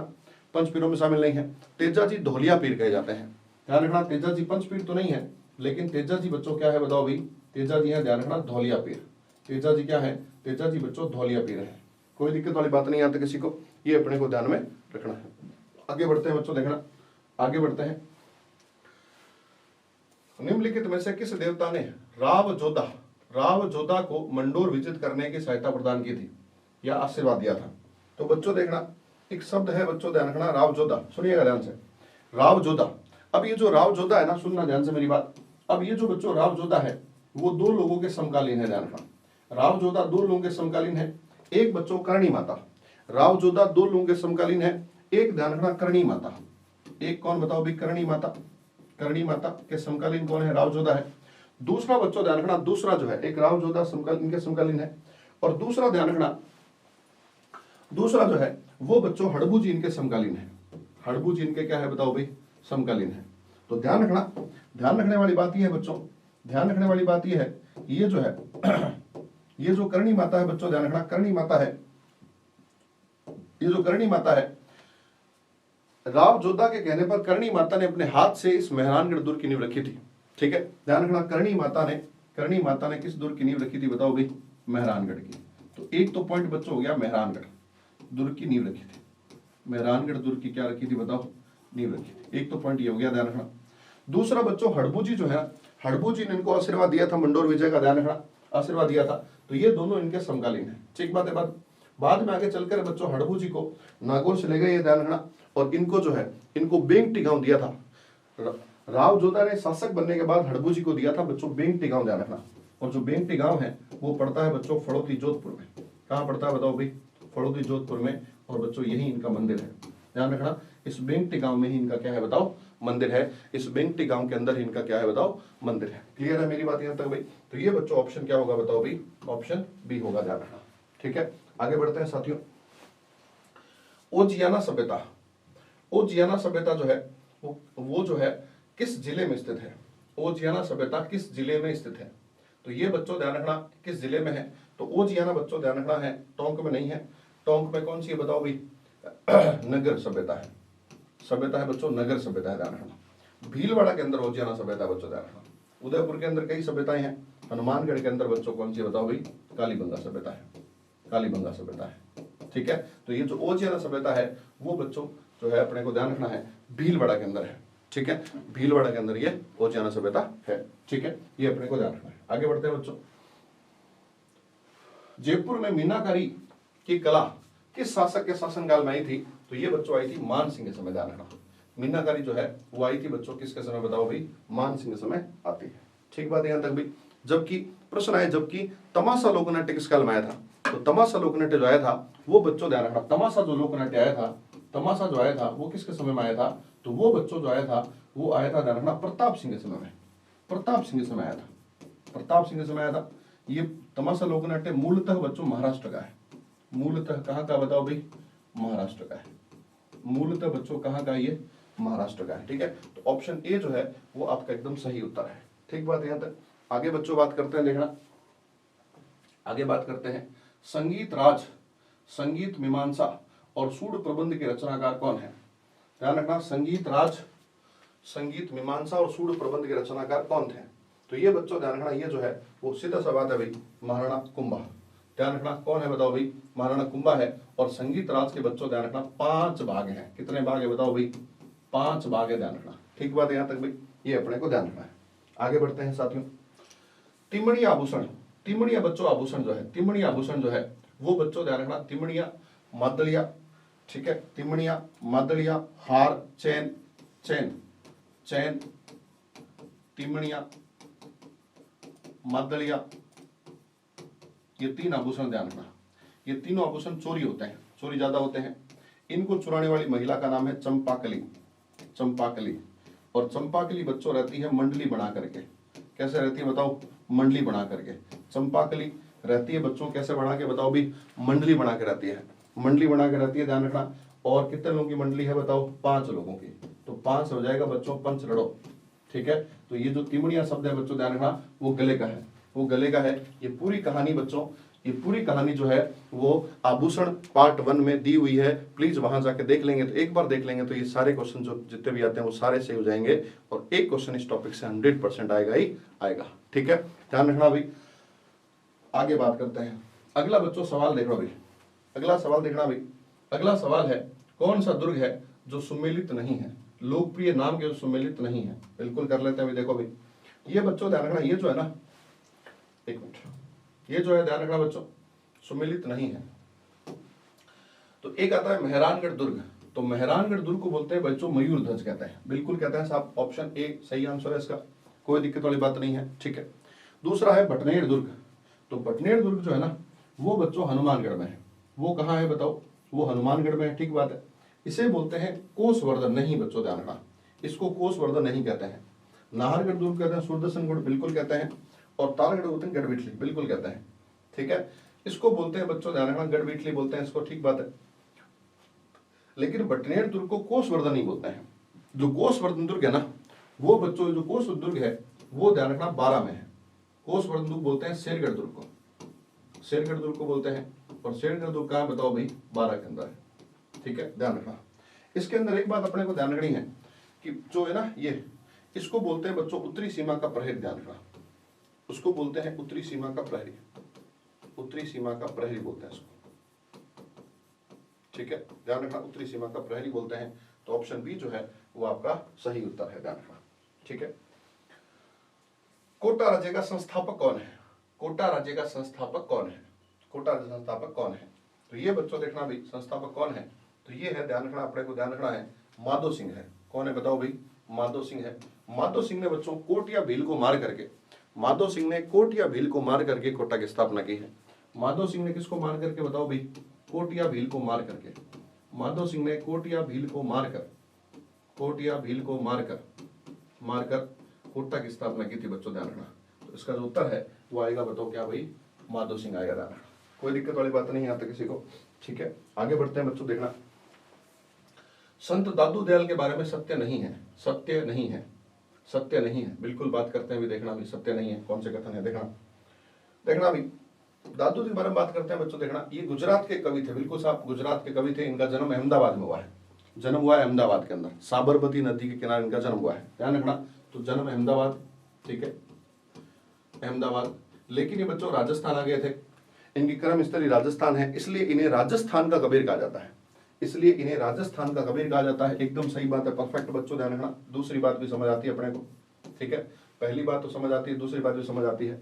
पंचपीरों में शामिल नहीं है। तेजाजी धौलिया पीर कहे जाते हैं, ध्यान रखना। तेजाजी पंचपीर तो नहीं है, लेकिन तेजाजी बच्चों क्या है बताओ भाई? तेजाजी है, ध्यान रखना, धौलिया पीर। तेजाजी क्या है? तेजाजी बच्चों धौलिया पीर है। कोई दिक्कत वाली बात नहीं आती किसी को, ये अपने को ध्यान में रखना है। आगे बढ़ते हैं बच्चों, देखना आगे बढ़ते हैं। निम्नलिखित में से किस देवता ने राव जोधा को मंडोर विजित करने की सहायता प्रदान की थी या आशीर्वाद दिया था? तो बच्चों देखना, एक शब्द है बच्चों, ध्यान रखना, राव जोधा। सुनिएगा ध्यान से, राव जोधा। अब ये जो राव जोधा है ना, सुनना ध्यान से मेरी बात। अब ये जो बच्चों राव जोधा है वो दो लोगों के समकालीन है, ध्यान रखना। राव जोधा दो लोगों के समकालीन है। एक बच्चों करणी माता, राव जोधा दो लोगों के समकालीन है। एक ध्यान रखना करणी माता, एक कौन बताओ भाई? करणी माता। करणी माता के समकालीन कौन है? राव जोधा है। दूसरा बच्चों ध्यान रखना, दूसरा जो है एक राव जोधा समकालीन के समकालीन है, और दूसरा ध्यान रखना, दूसरा जो है वो बच्चों हड़बू जी इनके समकालीन है। हड़बू जी इनके क्या है बताओ भाई? समकालीन है। तो ध्यान रखना, ध्यान रखने वाली बात यह है बच्चों, ध्यान रखने वाली बात यह है, ये जो है ये जो करणी माता है बच्चों, ध्यान रखना, करणी माता है, ये जो करणी माता है, राव जोधा के कहने पर करणी माता ने अपने हाथ से इस मेहरानगढ़ दुर्ग की नींव रखी थी। ठीक है, ध्यान रखना, करणी माता ने किस दुर्ग की नींव रखी थी बताओ भाई? मेहरानगढ़ की। तो एक तो पॉइंट बच्चों हो गया, मेहरानगढ़ दुर्ग की नींव रखी थी। मेहरानगढ़ दुर्ग की क्या रखी थी बताओ? नींव रखी थी। एक तो पॉइंट ये हो गया, ध्यान रखना। दूसरा बच्चों हड़बू जी जो है, हड़बू जी ने इनको आशीर्वाद दिया था मंडोर विजय का, ध्यान रखना, आशीर्वाद दिया था। तो ये दोनों इनके समकालीन है। ठीक बात है। बाद में आगे चलकर बच्चों हड़बू जी को नागौर से ले गए, ये ध्यान रखना, और इनको जो है इनको बेंगटी गांव दिया था। राव जोधा ने शासक बनने के बाद हड़बू जी को दिया था बच्चों बेंगटी गांव, ध्यान रखना। और जो बेंगटी गांव है वो पड़ता है बच्चों फड़ौती जोधपुर में। कहाँ पड़ता है बताओ भाई? फड़ौती जोधपुर में। और बच्चों यही इनका मंदिर है, ध्यान रखना। इस बेंगटी गांव में ही इनका क्या है बताओ? मंदिर है। इस बेंगटी गांव के अंदर इनका क्या है बताओ? मंदिर है। क्लियर है मेरी बात यहां तक भाई? तो ये बच्चों ऑप्शन क्या होगा बताओ भाई? ऑप्शन बी होगा, ध्यान रखना। ठीक है, आगे बढ़ते हैं साथियों। ओजियाना सभ्यता, ओजियाना सभ्यता जो है वो जो है किस जिले में स्थित है? ओजियाना सभ्यता किस जिले में स्थित है? तो ये बच्चों ध्यान रखना किस जिले में है। तो ओजियाना बच्चों ध्यान रखना है टोंक में नहीं है। टोंक में कौन सी है बताओ भाई? नगर सभ्यता है, सभ्यता है बच्चों, नगर सभ्यता है, ध्यान रखना। भीलवाड़ा के अंदर ओजियाना सभ्यता है बच्चों, ध्यान रखना। उदयपुर के अंदर कई सभ्यताएं हैं। हनुमानगढ़ के अंदर बच्चों कौन सी बताओ भाई? कालीबंगा सभ्यता है, कालीबंगा सभ्यता है। ठीक है, तो ये जो ओजियाना सभ्यता है वो बच्चों जो है अपने को ध्यान रखना है भीलवाड़ा के अंदर है। ठीक है, भीलवाड़ा के अंदर ये ओजियाना सभ्यता है। ठीक है, ये अपने को ध्यान रखना है। आगे बढ़ते हैं बच्चों। जयपुर में मीनाकारी की कला किस शासक के शासनकाल में आई थी? तो ये बच्चों आई थी मान सिंह के समय, ध्यान रखना। मीनाकारी जो है वो आई थी बच्चों किसके समय बताओ भाई? मान सिंह के समय आती है। ठीक बात है यहां तक भाई? जबकि प्रश्न आए, जबकि तमाशा लोकनाट्य किस काल में आया था? तो तमाशा लोकनाट्य जो आया था वो बच्चों ध्यान रखना, तमाशा जो लोकनाट्य आया था, तमाशा जो आया था वो किसके समय में आया था? तो वो बच्चों जो आया था वो आया था, ध्यान रखना, प्रताप सिंह के समय में। प्रताप सिंह के समय आया था, प्रताप सिंह के समय आया था। ये तमाशा लोकनाट्य मूलतः बच्चों महाराष्ट्र का है। मूलतः कहाँ का बताओ भाई? महाराष्ट्र का है। मूलतः बच्चों कहाँ का? ये महाराष्ट्र का है। ठीक है, तो ऑप्शन ए जो है वो आपका एकदम सही उत्तर है। ठीक बात है यहां तक? आगे बच्चों बात करते हैं, देखना आगे बात करते हैं। संगीत राज, संगीत मीमांसा और सूड प्रबंध के रचनाकार कौन है? ध्यान रखना, संगीत राज, संगीत मीमांसा और सूड प्रबंध के रचनाकार कौन थे? तो ये बच्चों ध्यान रखना, ये जो है वो सीधा सा बात है भाई, महाराणा कुंभा। ध्यान रखना, कौन है बताओ भाई? महाराणा कुंभा है। और संगीत राज के बच्चों ध्यान रखना 5 भाग हैं। कितने भाग है बताओ भाई? 5 भाग है, ध्यान रखना। ठीक बात है यहां तक भाई? ये अपने को ध्यान रखना है। आगे बढ़ते हैं साथियों। तिमणिया आभूषण, तिमणिया बच्चों आभूषण जो है, तिमणिया आभूषण जो है वो बच्चों ध्यान रखना, तिमणिया मादलिया, ठीक है, तिमणिया, मादलिया, हार, चैन, चैन, चैन, तिमणिया, मादलिया, ये 3 आभूषण ध्यान रखना। ये तीनों आभूषण चोरी होते हैं, चोरी ज्यादा होते हैं। इनको चुराने वाली महिला का नाम है चंपाकली, चंपाकली। और चंपाकली बच्चों रहती है मंडली बना करके। कैसे रहती है बताओ? मंडली बना करके चंपाकली रहती है बच्चों। कैसे बना के बताओ भी? मंडली बना के रहती है, मंडली बना के रहती है, ध्यान रखना। और कितने लोगों की मंडली है बताओ? 5 लोगों की। तो 5 हो जाएगा बच्चों पंच लड़ो, ठीक है। तो ये जो तिमणिया शब्द है बच्चों ध्यान रखना, वो गले का है, वो गले का है। ये पूरी कहानी बच्चों, ये पूरी कहानी जो है वो आभूषण पार्ट 1 में दी हुई है। प्लीज वहां जाके देख लेंगे, तो एक बार देख लेंगे तो ये सारे क्वेश्चन जो जितने भी आते हैं वो सारे सही हो जाएंगे। और एक क्वेश्चन इस टॉपिक से 100% आएगा ही आएगा, ठीक है। ध्यान रखना भाई। आगे बात करते हैं। अगला बच्चों सवाल देखो भाई, अगला सवाल देखना भाई। अगला सवाल है, कौन सा दुर्ग है जो सुमेलित नहीं है? लोकप्रिय नाम के जो सुमेलित नहीं है। बिल्कुल कर लेते हैं भाई। देखो भाई, ये बच्चों ध्यान रखना, ये जो है ना, एक मिनट, ये जो है ध्यान रखना बच्चों, सुमेलित नहीं है। तो एक आता है मेहरानगढ़ दुर्ग। तो मेहरानगढ़ दुर्ग को बोलते हैं बच्चों मयूर ध्वज कहते हैं। बिल्कुल कहते हैं साहब, ऑप्शन ए सही आंसर है इसका, कोई दिक्कत वाली बात नहीं है, ठीक है। दूसरा है भटनेर दुर्ग। तो भटनेर दुर्ग जो है ना, वो बच्चों हनुमानगढ़ में है। वो कहाँ है बताओ? वो हनुमानगढ़ में है, ठीक बात है। इसे बोलते हैं कोसवर्धन नहीं बच्चों, ध्यान रखना, इसको कोसवर्धन नहीं कहते हैं। नाहरगढ़ दुर्ग कहते हैं सुदर्शनगढ़, बिल्कुल कहते हैं। और तालगढ़ बोलते हैं गढ़विठली, बिल्कुल कहते हैं, ठीक है। इसको बोलते हैं बच्चों ध्यान रखना, गढ़विठली बोलते हैं इसको, ठीक बात है। लेकिन भटनेर दुर्ग को कोसवर्धन नहीं बोलते हैं। जो कोसवर्धन दुर्ग है ना, वो बच्चों जो कोस दुर्ग है वो ध्यान रखना 12 में है। कोसवर्धन दुर्ग बोलते हैं शेरगढ़ दुर्ग को, शेरगढ़ दुर्ग को बोलते हैं। और शेरगढ़ दुर्ग कहाँ बताओ भाई? 12 के अंदर है, ठीक है, ध्यान रखना। इसके अंदर एक बात अपने को ध्यान रखनी है कि जो है ना, ये इसको बोलते हैं बच्चों उत्तरी सीमा का प्रहरी, ध्यान रखना। उसको बोलते हैं उत्तरी सीमा का प्रहरी, उत्तरी सीमा का प्रहरी बोलते हैं इसको, ठीक है, ध्यान रखना, उत्तरी सीमा का प्रहरी बोलते हैं। तो ऑप्शन बी जो है वो आपका सही उत्तर है, ध्यान रखना, ठीक है। कोटा राज्य का संस्थापक कौन है? कोटा राज्य का संस्थापक कौन है? कोटा राज्य संस्थापक कौन है? तो ये बच्चों देखना भाई, संस्थापक कौन है? तो ये है, ध्यान रखना, अपने को ध्यान रखना है, माधो सिंह है। कौन है बताओ भाई? माधो सिंह है। माधो सिंह ने बच्चों कोटिया भील को मार करके, माधो सिंह ने कोटिया भील को मार करके कोटा की स्थापना की है। माधो सिंह ने किसको मार करके बताओ भाई? कोटिया भील को मार करके। माधो सिंह ने कोटिया भील को मारकर, कोटिया भील को मारकर कोटा की स्थापना की थी बच्चों, ध्यान रखना। तो इसका जो उत्तर है वो आएगा बताओ क्या भाई? माधो सिंह आएगा, ध्यान रखना। कोई दिक्कत वाली बात नहीं आता किसी को, ठीक है। आगे बढ़ते हैं बच्चों, देखना। संत दादू दयाल के बारे में सत्य नहीं है, सत्य नहीं है, सत्य नहीं है, बिल्कुल बात करते हैं भी, देखना भी सत्य नहीं है, कौन से कथन है देखना। देखना भी, दादू के बारे में बात करते हैं बच्चों, देखना। ये गुजरात के कवि थे, बिल्कुल साहब गुजरात के कवि थे। इनका जन्म अहमदाबाद में हुआ है, जन्म हुआ है अहमदाबाद के अंदर, साबरमती नदी के किनारे इनका जन्म हुआ है, ध्यान रखना। तो जन्म अहमदाबाद, ठीक है, अहमदाबाद। लेकिन ये बच्चों राजस्थान आ गए थे, इनकी कर्म स्थली राजस्थान है, इसलिए इन्हें राजस्थान का कबीर कहा जाता है, इसलिए इन्हें राजस्थान का कबीर कहा जाता है। एकदम सही बात है, परफेक्ट बच्चों, ध्यान रखना। दूसरी बात भी समझ आती है अपने को, ठीक है। पहली बात तो समझ आती है, दूसरी बात भी समझ आती है।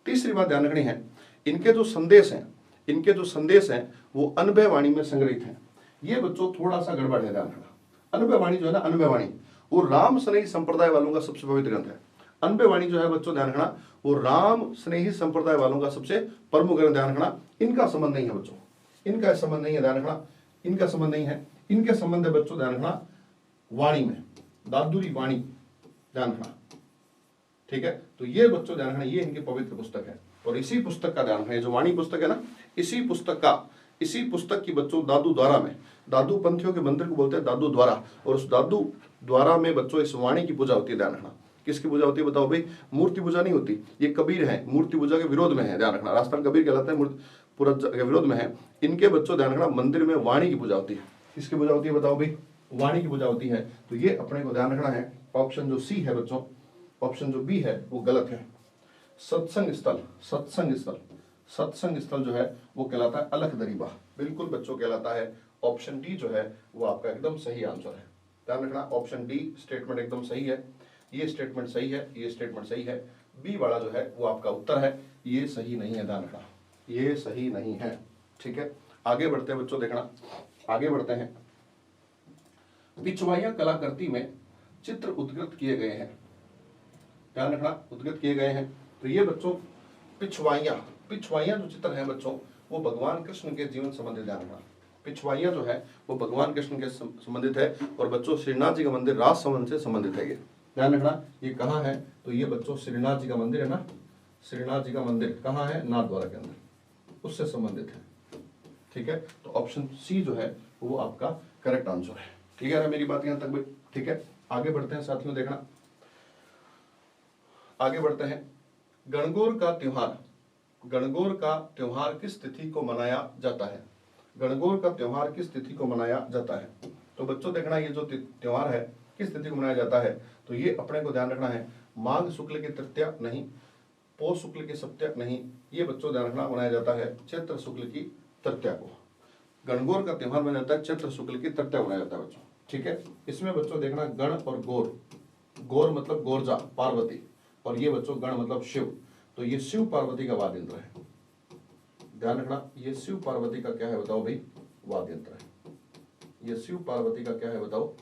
तीसरी बात ध्यान रखनी है, इनके जो संदेश हैं, इनके जो संदेश हैं वो अनभय वाणी में संग्रहित हैं। ये बच्चों थोड़ा सा गड़बड़ है, ध्यान रखना। अनभय वाणी जो है ना, अनभय वाणी वो राम स्नेही संप्रदाय वालों का सबसे पवित्र ग्रंथ है। अनभय वाणी जो है बच्चों ध्यान रखना, वो राम स्नेही संप्रदाय वालों का सबसे प्रमुख ग्रंथ, ध्यान रखना। इनका संबंध नहीं है बच्चों, इनका संबंध नहीं है, ध्यान रखना, इनका संबंध नहीं है। इनके संबंध है बच्चों, ध्यान रखना, वाणी में, दादुरी वाणी, ध्यान रखना, ठीक है। तो ये बच्चों ध्यान रखना, ये इनकी पवित्र पुस्तक है। और इसी पुस्तक का ध्यान रखना, जो वाणी पुस्तक है ना, इसी पुस्तक की बच्चों दादू द्वारा में, दादू पंथियों के मंदिर को बोलते हैं दादू द्वारा, और उस दादू द्वारा में बच्चों इस वाणी की पूजा होती है, ध्यान रखना। किसकी पूजा होती है बताओ भाई? मूर्ति पूजा नहीं होती, ये कबीर है, मूर्ति पूजा के विरोध में है, ध्यान रखना। राजस्थान कबीर कहलाता है, मूर्ति पूरा के विरोध में है। इनके बच्चों ध्यान रखना, मंदिर में वाणी की पूजा होती है। किसकी पूजा होती है बताओ भाई? वाणी की पूजा होती है। तो ये अपने को ध्यान रखना है, ऑप्शन जो सी है बच्चों, ऑप्शन जो बी है वो गलत है। सत्संग स्थल, सत्संग स्थल, सत्संग स्थल जो है वो कहलाता है अलख दरीबा, बिल्कुल बच्चों कहलाता है। ऑप्शन डी जो है वो आपका एकदम सही आंसर है, ध्यान रखना। ऑप्शन डी स्टेटमेंट एकदम सही है, ये स्टेटमेंट सही है, ये स्टेटमेंट सही है। बी वाला जो है वो आपका उत्तर है, ये सही नहीं है, ध्यान रखना, ये सही नहीं है, ठीक है। आगे बढ़ते हैं बच्चों, देखना आगे बढ़ते हैं। पिछवाइयां कलाकृति में चित्र उद्गत किए गए हैं, ध्यान रखना, उद्गत किए गए हैं। तो ये बच्चों पिछवाइयां जो चित्र हैं बच्चों, वो भगवान कृष्ण के जीवन संबंधित, ध्यान रखना, पिछवाइयां जो है वो भगवान कृष्ण के संबंधित है। और बच्चों श्रीनाथ जी का मंदिर राजसमंद से संबंधित है। ये ध्यान रखना, ये कहाँ है, तो ये बच्चों श्रीनाथ जी का मंदिर है ना, श्रीनाथ जी का मंदिर कहाँ है, नाथद्वारा के अंदर, उससे संबंधित है। ठीक है, तो ऑप्शन सी जो है वो आपका करेक्ट आंसर है। ठीक है ना, मेरी बात यहाँ तक भी ठीक है। आगे बढ़ते हैं साथियों, देखना आगे बढ़ते हैं। गणगौर का त्योहार किस तिथि को मनाया जाता है? गणगौर का त्योहार किस तिथि को मनाया जाता है? तो बच्चों देखना, ये जो त्योहार है किस तिथि को मनाया जाता है, तो ये अपने को ध्यान रखना है, माघ शुक्ल की तृतीया नहीं, पौष शुक्ल की सप्तया नहीं, ये बच्चों ध्यान रखना मनाया जाता है चैत्र शुक्ल की तृतीया को। गणगौर का त्योहार मनाया जाता है चैत्र शुक्ल की तृतीया मनाया जाता है बच्चों। ठीक है, इसमें बच्चों देखना गण और गौर, गौर मतलब गोरजा पार्वती, और ये बच्चों गण मतलब शिव, तो ये शिव पार्वती का वाद्य यंत्र है। ध्यान रखना, ये शिव पार्वती का क्या है बताओ भाई, वाद्य यंत्र है। ये शिव पार्वती का क्या है बताओ,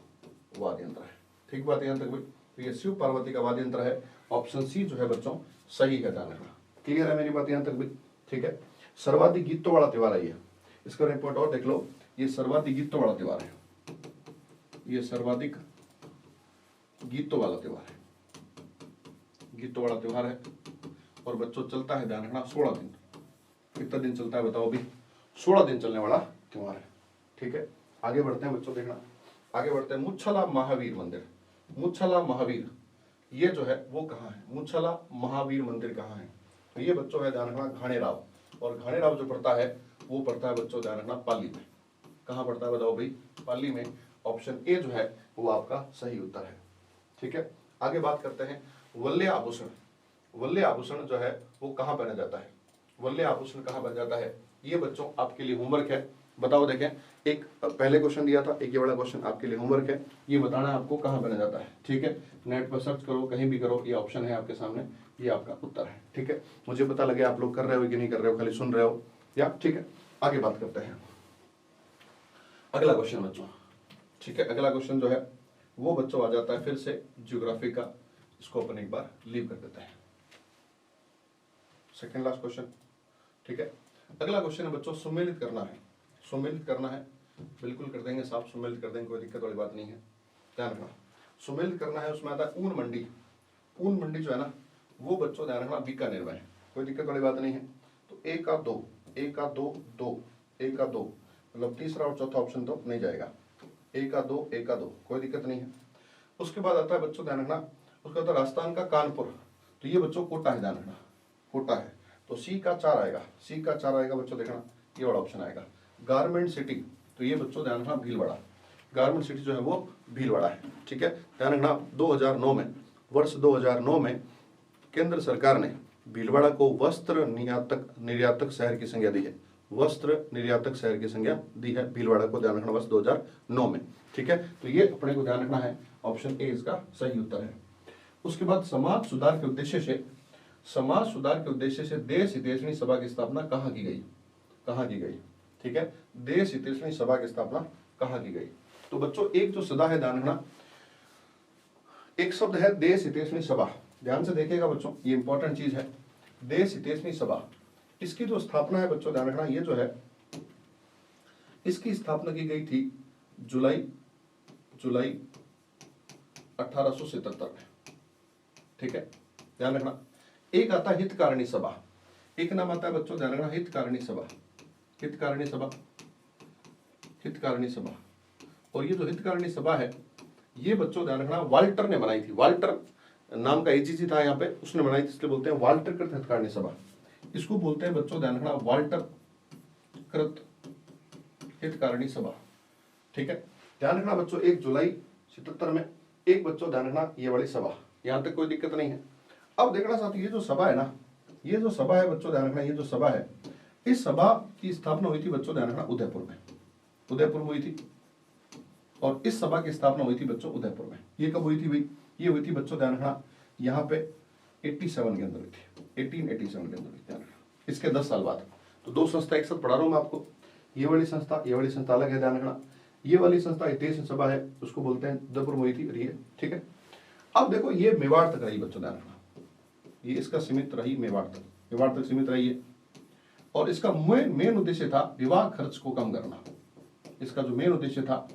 वाद्य यंत्र है। ठीक बात है यहाँ तक भाई, तो ये शिव पार्वती का वाद्य यंत्र है। ऑप्शन सी जो है बच्चों सही है, ध्यान रखना। क्लियर है मेरी बात यहाँ तक भी? ठीक है, सर्वाधिक गीतों वाला त्योहार है ये, इसका रिपोर्ट और देख लो, ये सर्वाधिक गीतों वाला त्योहार है, ये सर्वाधिक गीतों वाला त्योहार है, गीतों वाला त्योहार है। और बच्चों चलता है, ध्यान रखना, 16 दिन। कितना दिन चलता है बताओ भी, 16 दिन चलने वाला त्योहार है। ठीक है, आगे बढ़ते हैं बच्चों, देखना आगे बढ़ते हैं। मुच्छला महावीर मंदिर, मुच्छला महावीर ये जो है वो कहाँ है, मुच्छला महावीर मंदिर कहाँ है? तो ये बच्चों है, ध्यान रखना, घाणेराव, और घाणेराव जो पड़ता है वो पड़ता है बच्चों, ध्यान रखना, पाली में। कहाँ पड़ता है बताओ भाई, पाली में। ऑप्शन ए जो है वो आपका सही उत्तर है। ठीक है, आगे बात करते हैं। वल्य आभूषण, वल्य आभूषण जो है वो कहाँ पहना जाता है? वल्य आभूषण कहाँ पहना जाता है? ये बच्चों आपके लिए होमवर्क है, बताओ। देखें, एक पहले क्वेश्चन दिया था, एक ये वाला क्वेश्चन आपके लिए होमवर्क है, ये बताना है आपको कहाँ पहना जाता है। ठीक है, नेट पर सर्च करो, कहीं भी करो, ये ऑप्शन है आपके सामने, ये आपका उत्तर है। ठीक है, मुझे पता लगे आप लोग कर रहे हो कि नहीं कर रहे हो, खाली सुन रहे हो या। ठीक है, आगे बात करते हैं। अगला क्वेश्चन बच्चों, ठीक है, अगला क्वेश्चन जो है वो बच्चों आ जाता है फिर से ज्योग्राफी का, इसको अपन एक बार लीव कर देते हैं, सेकेंड लास्ट क्वेश्चन। ठीक है, अगला क्वेश्चन है बच्चों, सुमेलित करना है, सुमेलित करना है, बिल्कुल कर देंगे साहब, सुमेलित कर देंगे, कोई दिक्कत वाली बात नहीं है। ध्यान रखना, सुमेलित करना है, उसमें आता है ऊन मंडी। ऊन मंडी जो है ना वो बच्चों ध्यान रखना बीकानेर में है, कोई दिक्कत वाली बात नहीं है। तो एक का दो, एक का दो, दो, एक का दो, मतलब तीसरा और चौथा ऑप्शन तो नहीं जाएगा। एक का दो, एक का दो, कोई दिक्कत नहीं है। उसके बाद आता है बच्चों ध्यान रखना, उसके बाद राजस्थान का कानपुर, तो ये बच्चों कोटा है, ध्यान रखना, कोटा है। तो सी का 4 आएगा, सी का 4 आएगा बच्चों, देखना ये वाला ऑप्शन आएगा। गारमेंट सिटी, तो ये बच्चों ध्यान रखना भीलवाड़ा, गारमेंट सिटी जो है वो भीलवाड़ा है। ठीक है, ध्यान रखना, 2009 में, वर्ष 2009 में केंद्र सरकार ने भीलवाड़ा को वस्त्र निर्यातक शहर की संज्ञा दी है, वस्त्र निर्यातक शहर की संज्ञा दी है भीलवाड़ा को, ध्यान रखना, वर्ष 2009 में। ठीक है, तो ये अपने को ध्यान रखना है, ऑप्शन ए इसका सही उत्तर है। उसके बाद समाज सुधार के उद्देश्य से, समाज सुधार के उद्देश्य से देश हितैषणी सभा की स्थापना कहाँ की गई, कहाँ की गई? ठीक है, देश हितैषणी सभा की स्थापना कहाँ की गई? तो बच्चों एक जो सदा है, ध्यान रखना, एक शब्द है देश हितैषणी सभा, ध्यान से देखिएगा बच्चों, ये इंपॉर्टेंट चीज है। देश हितैषणी सभा, इसकी जो स्थापना है बच्चों ध्यान रखना, ये जो है इसकी स्थापना की गई थी जुलाई 1877 में। ठीक है, ध्यान रखना। एक आता है हितकारिणी सभा, एक नाम आता है बच्चों ध्यान रखना हितकारिणी सभा, हितकारिणी सभा, हितकारिणी सभा। और ये जो हितकारिणी सभा है ये बच्चों ध्यान रखना वाल्टर ने बनाई थी, वाल्टर नाम का एजीजी था यहाँ पे, उसने बनाई थी, इसलिए बोलते हैं वाल्टर कृत हितकारिणी सभा। इसको बोलते हैं बच्चों ध्यान रखना वाल्टर कृत हितकारिणी सभा। ठीक है, ध्यान रखना बच्चों 1 जुलाई 77 में, एक बच्चों ध्यान रखना ये वाली सभा, यहाँ तक कोई दिक्कत नहीं है। अब देखना साथ, ये जो सभा है ना, ये जो सभा है बच्चों ध्यान रखना, ये जो सभा है, इस सभा की स्थापना हुई थी बच्चों ध्यान रखना उदयपुर में, उदयपुर में हुई थी। और इस सभा की स्थापना हुई थी बच्चों उदयपुर में। ये कब हुई थी भाई? ये हुई थी बच्चों ध्यान रखना यहाँ पे 87 के अंदर हुई थी, 1887 के अंदर हुई, ध्यान रखना, इसके 10 साल बाद। तो दो संस्था एक साथ पढ़ा रहा हूँ मैं आपको, ये वाली संस्था अलग है, ध्यान रखना। ये वाली संस्था हितेश सभा है, उसको बोलते हैं जयपुर मोहिती रही है, ठीक है। अब देखो ये मेवाड़ तक रही बच्चों, ध्यान रखना, ये इसका सीमित रही मेवाड़ तक सीमित रही है। और इसका मेन उद्देश्य था विवाह खर्च को कम करना। इसका जो मेन उद्देश्य था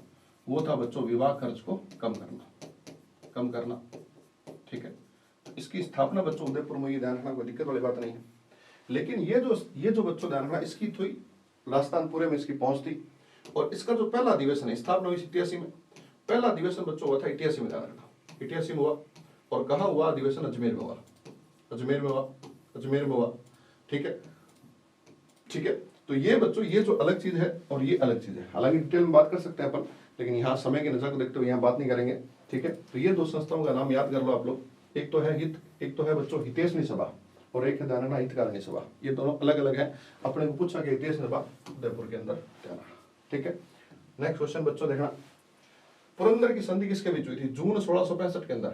वो था बच्चों विवाह खर्च को कम करना, ठीक है। तो इसकी स्थापना बच्चों उदयपुर में, ये ध्यान रखना, कोई दिक्कत वाली बात नहीं है। लेकिन ये जो बच्चों ध्यान रखना, इसकी थोड़ी राजस्थानपुरे में इसकी पहुंच थी। और इसका जो पहला अधिवेशन है, स्थापना हुई 87 में, पहला अधिवेशन बच्चों हुआ था 88 में, ध्यान रखना 88 में हुआ। और कहाँ हुआ अधिवेशन? अजमेर में हुआ, ठीक है। तो ये बच्चों ये जो अलग चीज है और ये अलग चीज है, हालांकि डिटेल में बात कर सकते हैं अपन, लेकिन यहाँ समय की नजर को देखते हुए यहाँ बात नहीं करेंगे, ठीक है। तो ये दो संस्थाओं का नाम याद कर लो आप लोग, एक तो है हित, एक तो है बच्चों हितेशनी सभा, और एक है ध्यान रखना हितकारिणी सभा। ये दोनों अलग अलग है। अपने को पूछा कि हितेशनी सभा उदयपुर के अंदर ध्यान रखना, ठीक है। नेक्स्ट क्वेश्चन बच्चों देखना, पुरंदर की संधि किसके बीच हुई थी? जून 1665 के अंदर,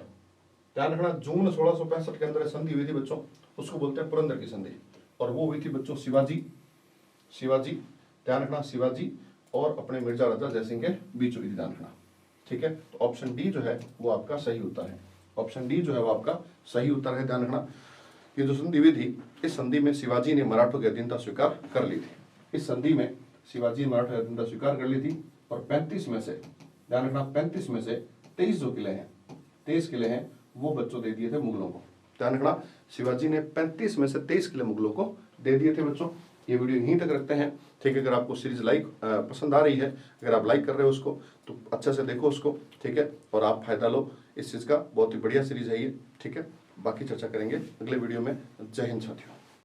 ध्यान रखना, जून 1665 के अंदर संधि हुई थी बच्चों, उसको बोलते हैं पुरंदर की संधि। और वो हुई थी बच्चों शिवाजी, ध्यान रखना, शिवाजी और अपने मिर्जा राजा जयसिंह के बीच हुई थी, ध्यान रखना, ठीक है। तो ऑप्शन डी जो है वो आपका सही उत्तर है, ऑप्शन डी जो है वो आपका सही उत्तर है, ध्यान रखना। ये जो संधि हुई थी, इस संधि में शिवाजी ने मराठों की अधीनता स्वीकार कर ली थी। इस संधि में शिवाजी ने मराठों की अधीनता स्वीकार कर ली थी। और 35 में से, ध्यान रखना, 35 में से 23 जो किले हैं, 23 किले हैं, वो बच्चों दे दिए थे मुगलों को। ध्यान रखना, शिवाजी ने 35 में से 23 किले मुगलों को दे दिए थे बच्चों। ये वीडियो यहीं तक रखते हैं, ठीक है। अगर आपको सीरीज पसंद आ रही है, अगर आप लाइक कर रहे हो उसको, तो अच्छे से देखो उसको, ठीक है, और आप फायदा लो इस चीज़ का। बहुत ही बढ़िया सीरीज है ये, ठीक है। बाकी चर्चा करेंगे अगले वीडियो में। जय हिंद साथियों।